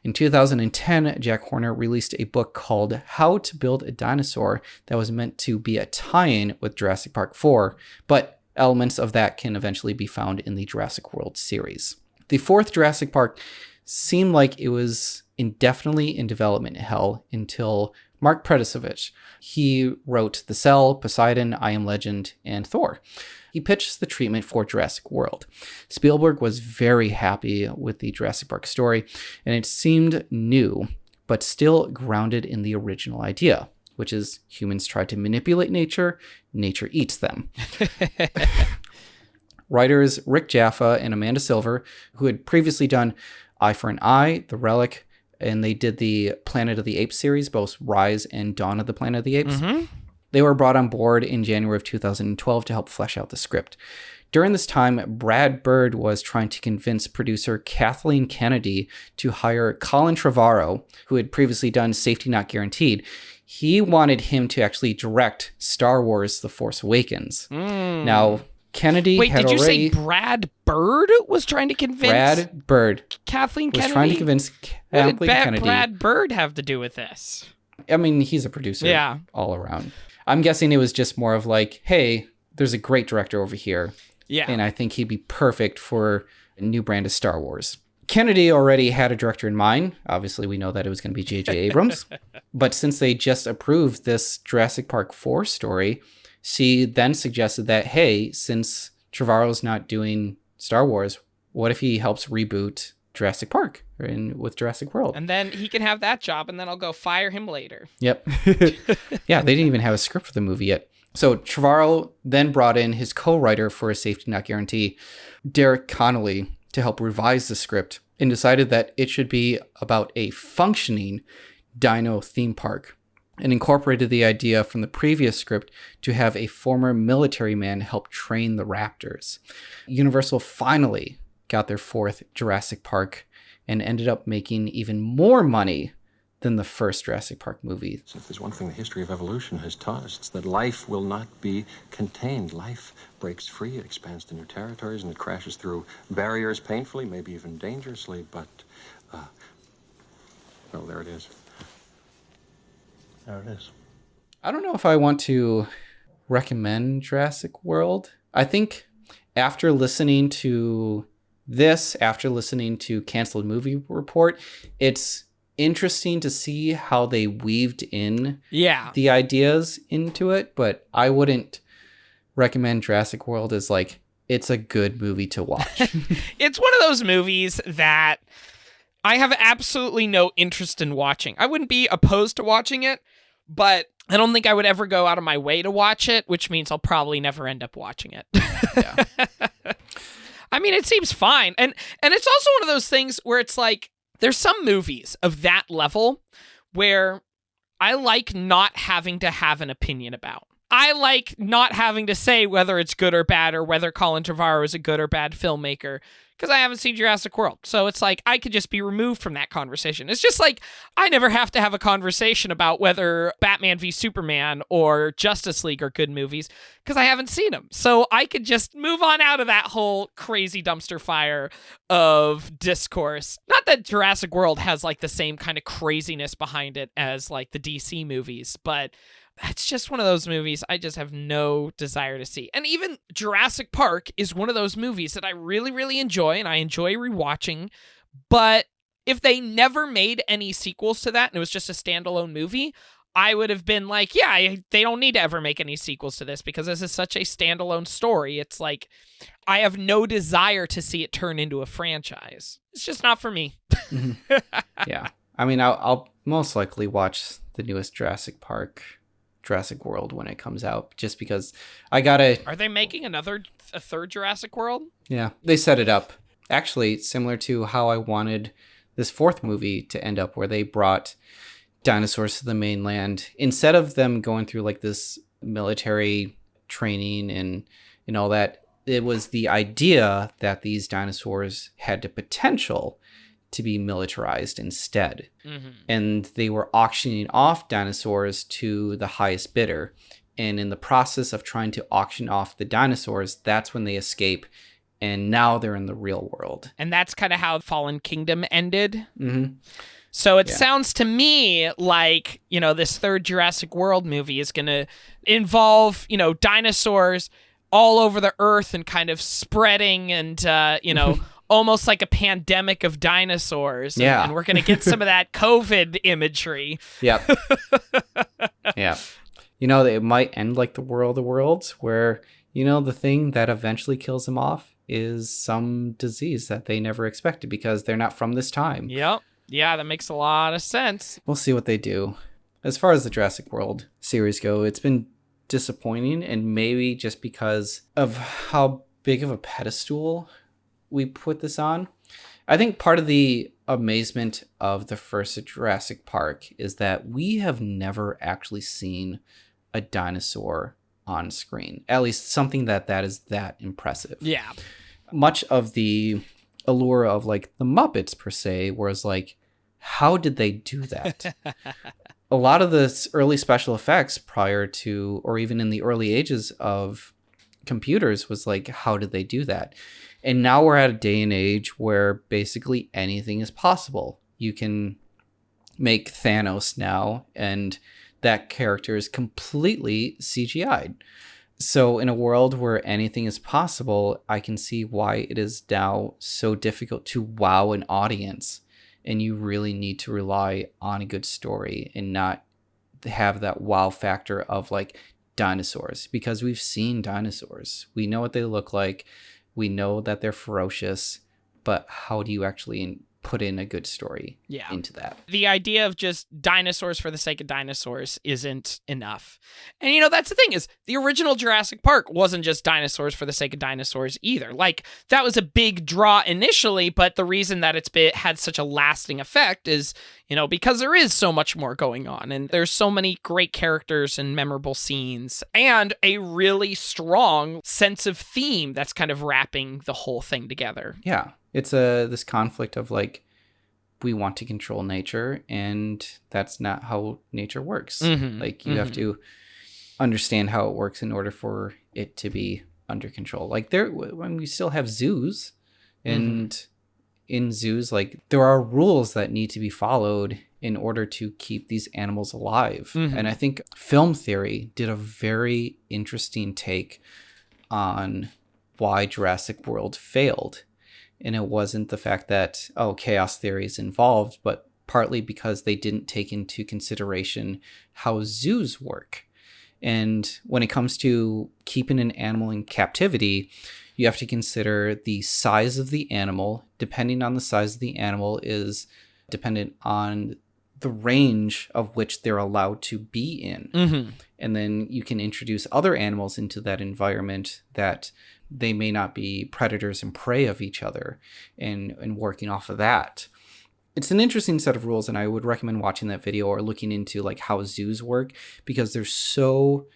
A: In 2010, Jack Horner released a book called How to Build a Dinosaur that was meant to be a tie-in with Jurassic Park IV, but elements of that can eventually be found in the Jurassic World series. The fourth Jurassic Park seemed like it was indefinitely in development hell until Mark Predesovich. He wrote The Cell, Poseidon, I Am Legend, and Thor. He pitched the treatment for Jurassic World. Spielberg was very happy with the Jurassic Park story, and it seemed new, but still grounded in the original idea, which is humans try to manipulate nature, nature eats them. Writers Rick Jaffa and Amanda Silver, who had previously done Eye for an Eye, The Relic, and they did the Planet of the Apes series, both Rise and Dawn of the Planet of the Apes. Mm-hmm. They were brought on board in January of 2012 to help flesh out the script. During this time, Brad Bird was trying to convince producer Kathleen Kennedy to hire Colin Trevorrow, who had previously done Safety Not Guaranteed. He wanted him to actually direct Star Wars The Force Awakens. Now, Kennedy
B: Wait,
A: had
B: did you
A: already...
B: say Brad Bird was trying to convince...
A: Brad Bird
B: Kathleen Kennedy?
A: was trying to convince Kathleen Kennedy...
B: What did Brad Bird have to do with this?
A: I mean, he's a producer all around. I'm guessing it was just more of like, hey, there's a great director over here.
B: Yeah.
A: And I think he'd be perfect for a new brand of Star Wars. Kennedy already had a director in mind. Obviously, we know that it was going to be J.J. Abrams. But since they just approved this Jurassic Park IV story, she then suggested that, hey, since Trevorrow's not doing Star Wars, what if he helps reboot Jurassic Park with Jurassic World?
B: And then he can have that job, and then I'll go fire him later.
A: Yep. Yeah, they didn't even have a script for the movie yet. So Trevorrow then brought in his co-writer for a Safety Not Guarantee, Derek Connolly, to help revise the script and decided that it should be about a functioning dino theme park and incorporated the idea from the previous script to have a former military man help train the raptors. Universal finally got their fourth Jurassic Park and ended up making even more money than the first Jurassic Park movie.
K: So if there's one thing the history of evolution has taught us, it's that life will not be contained. Life breaks free, it expands to new territories, and it crashes through barriers painfully, maybe even dangerously, but, well, there it is. There it is.
A: I don't know if I want to recommend Jurassic World. I think after listening to this, after listening to Canceled Movie Report, it's interesting to see how they weaved in the ideas into it, but I wouldn't recommend Jurassic World as like it's a good movie to watch.
B: It's one of those movies that I have absolutely no interest in watching. I wouldn't be opposed to watching it, but I don't think I would ever go out of my way to watch it, which means I'll probably never end up watching it.
A: Yeah.
B: I mean, it seems fine. And it's also one of those things where it's like, there's some movies of that level where I like not having to have an opinion about. I like not having to say whether it's good or bad or whether Colin Trevorrow is a good or bad filmmaker because I haven't seen Jurassic World. So it's like I could just be removed from that conversation. It's just like I never have to have a conversation about whether Batman v Superman or Justice League are good movies because I haven't seen them. So I could just move on out of that whole crazy dumpster fire of discourse. Not that Jurassic World has like the same kind of craziness behind it as like the DC movies, but it's just one of those movies I just have no desire to see. And even Jurassic Park is one of those movies that I really, really enjoy, and I enjoy rewatching. But if they never made any sequels to that and it was just a standalone movie, I would have been like, yeah, they don't need to ever make any sequels to this because this is such a standalone story. It's like, I have no desire to see it turn into a franchise. It's just not for me.
A: Mm-hmm. Yeah. I mean, I'll most likely watch the newest Jurassic World when it comes out, just because I gotta...
B: Are they making a third Jurassic World?
A: Yeah, they set it up. Actually, similar to how I wanted this fourth movie to end up, where they brought dinosaurs to the mainland. Instead of them going through like this military training and all that, it was the idea that these dinosaurs had the potential to be militarized instead. Mm-hmm. And they were auctioning off dinosaurs to the highest bidder. And in the process of trying to auction off the dinosaurs, that's when they escape. And now they're in the real world.
B: And that's kind of how Fallen Kingdom ended.
A: Mm-hmm.
B: So it sounds to me like, this third Jurassic World movie is going to involve, dinosaurs all over the earth and kind of spreading and, almost like a pandemic of dinosaurs.
A: Yeah.
B: And we're going to get some of that COVID imagery.
A: Yep. Yeah. It might end like the World of Worlds, where, the thing that eventually kills them off is some disease that they never expected because they're not from this time.
B: Yep. Yeah, that makes a lot of sense.
A: We'll see what they do. As far as the Jurassic World series go, it's been disappointing, and maybe just because of how big of a pedestal we put this on. I think part of the amazement of the first Jurassic Park is that we have never actually seen a dinosaur on screen. At least something that is that impressive.
B: Yeah.
A: Much of the allure of like the Muppets per se was like, how did they do that? A lot of the early special effects prior to, or even in the early ages of computers, was like, how did they do that? And now we're at a day and age where basically anything is possible. You can make Thanos now, and that character is completely CGI'd. So in a world where anything is possible, I can see why it is now so difficult to wow an audience. And you really need to rely on a good story and not have that wow factor of like dinosaurs, because we've seen dinosaurs. We know what they look like. We know that they're ferocious, but how do you actually put in a good story into that?
B: The idea of just dinosaurs for the sake of dinosaurs isn't enough. And that's the thing, is the original Jurassic Park wasn't just dinosaurs for the sake of dinosaurs either. Like, that was a big draw initially, but the reason that had such a lasting effect is, because there is so much more going on, and there's so many great characters and memorable scenes, and a really strong sense of theme that's kind of wrapping the whole thing together.
A: Yeah. It's this conflict of like, we want to control nature, and that's not how nature works.
B: Mm-hmm.
A: Like, you have to understand how it works in order for it to be under control. Like, when we still have zoos, and in zoos, like, there are rules that need to be followed in order to keep these animals alive.
B: Mm-hmm.
A: And I think film theory did a very interesting take on why Jurassic World failed. And it wasn't the fact that, chaos theory is involved, but partly because they didn't take into consideration how zoos work. And when it comes to keeping an animal in captivity, You have to consider the size of the animal. Depending on the size of the animal is dependent on the range of which they're allowed to be in.
B: Mm-hmm.
A: And then you can introduce other animals into that environment that they may not be predators and prey of each other, and working off of that. It's an interesting set of rules, and I would recommend watching that video or looking into like how zoos work, because there's so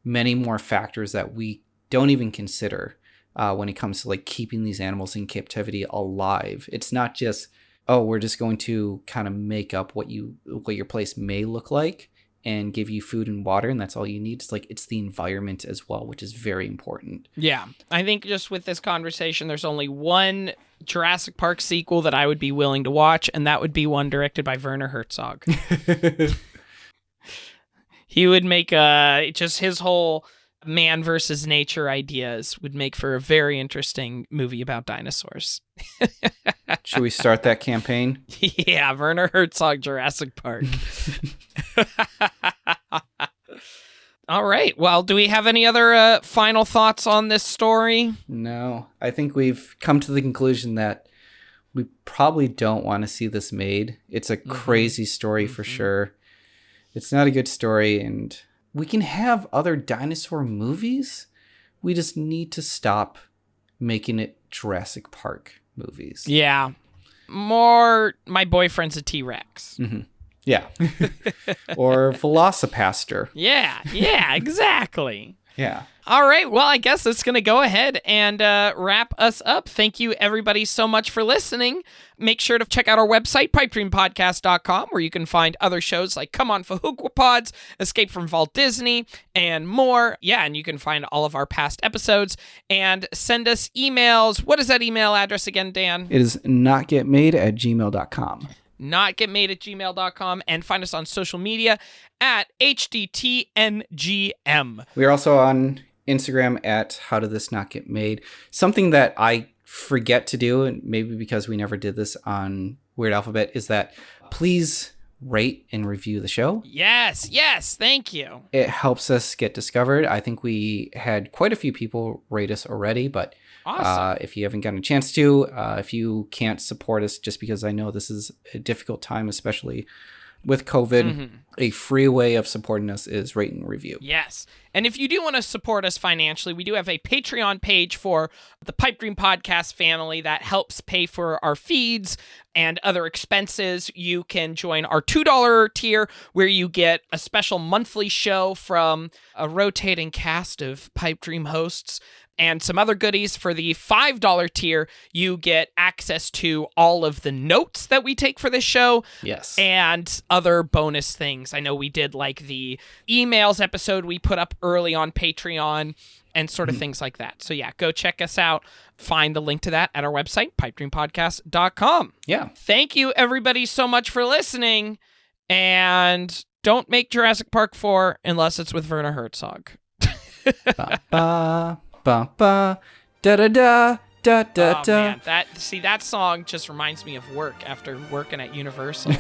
A: many more factors that we don't even consider when it comes to like keeping these animals in captivity alive. It's not just, oh, we're just going to kind of make up what your place may look like and give you food and water, and that's all you need. It's like, it's the environment as well, which is very important.
B: Yeah. I think just with this conversation, there's only one Jurassic Park sequel that I would be willing to watch, and that would be one directed by Werner Herzog. He would make just his whole man versus nature ideas would make for a very interesting movie about dinosaurs.
A: Should we start that campaign?
B: Yeah, Werner Herzog, Jurassic Park. All right. Well, do we have any other final thoughts on this story?
A: No. I think we've come to the conclusion that we probably don't want to see this made. It's a crazy story for sure. It's not a good story, and we can have other dinosaur movies. We just need to stop making it Jurassic Park movies.
B: Yeah. More My Boyfriend's a T-Rex.
A: Mm-hmm. Yeah. Or Velocipaster.
B: Yeah, exactly.
A: Yeah.
B: All right. Well, I guess it's going to go ahead and wrap us up. Thank you, everybody, so much for listening. Make sure to check out our website, pipedreampodcast.com, where you can find other shows like Come On Fahookwapods, Escape from Walt Disney, and more. Yeah, and you can find all of our past episodes and send us emails. What is that email address again, Dan?
A: It is notgetmade@gmail.com.
B: notgetmade@gmail.com, and find us on social media at HDTNGM.
A: We are also on Instagram at How Did This Not Get Made? Something that I forget to do, and maybe because we never did this on Weird Alphabet, is that please rate and review the show.
B: Yes, thank you.
A: It helps us get discovered. I think we had quite a few people rate us already, but
B: awesome.
A: If you haven't gotten a chance to, if you can't support us, just because I know this is a difficult time, especially with COVID, a free way of supporting us is rate and review.
B: Yes. And if you do want to support us financially, we do have a Patreon page for the Pipe Dream Podcast family that helps pay for our feeds and other expenses. You can join our $2 tier, where you get a special monthly show from a rotating cast of Pipe Dream hosts and some other goodies. For the $5 tier, you get access to all of the notes that we take for this show.
A: Yes.
B: And other bonus things. I know we did like the emails episode we put up early on Patreon and sort of things like that. So yeah, go check us out. Find the link to that at our website, pipedreampodcast.com.
A: Yeah.
B: Thank you, everybody, so much for listening. And don't make Jurassic Park 4 unless it's with Werner Herzog.
A: Ba, ba, ba, da da da da da da.
B: Man, that song just reminds me of work after working at Universal.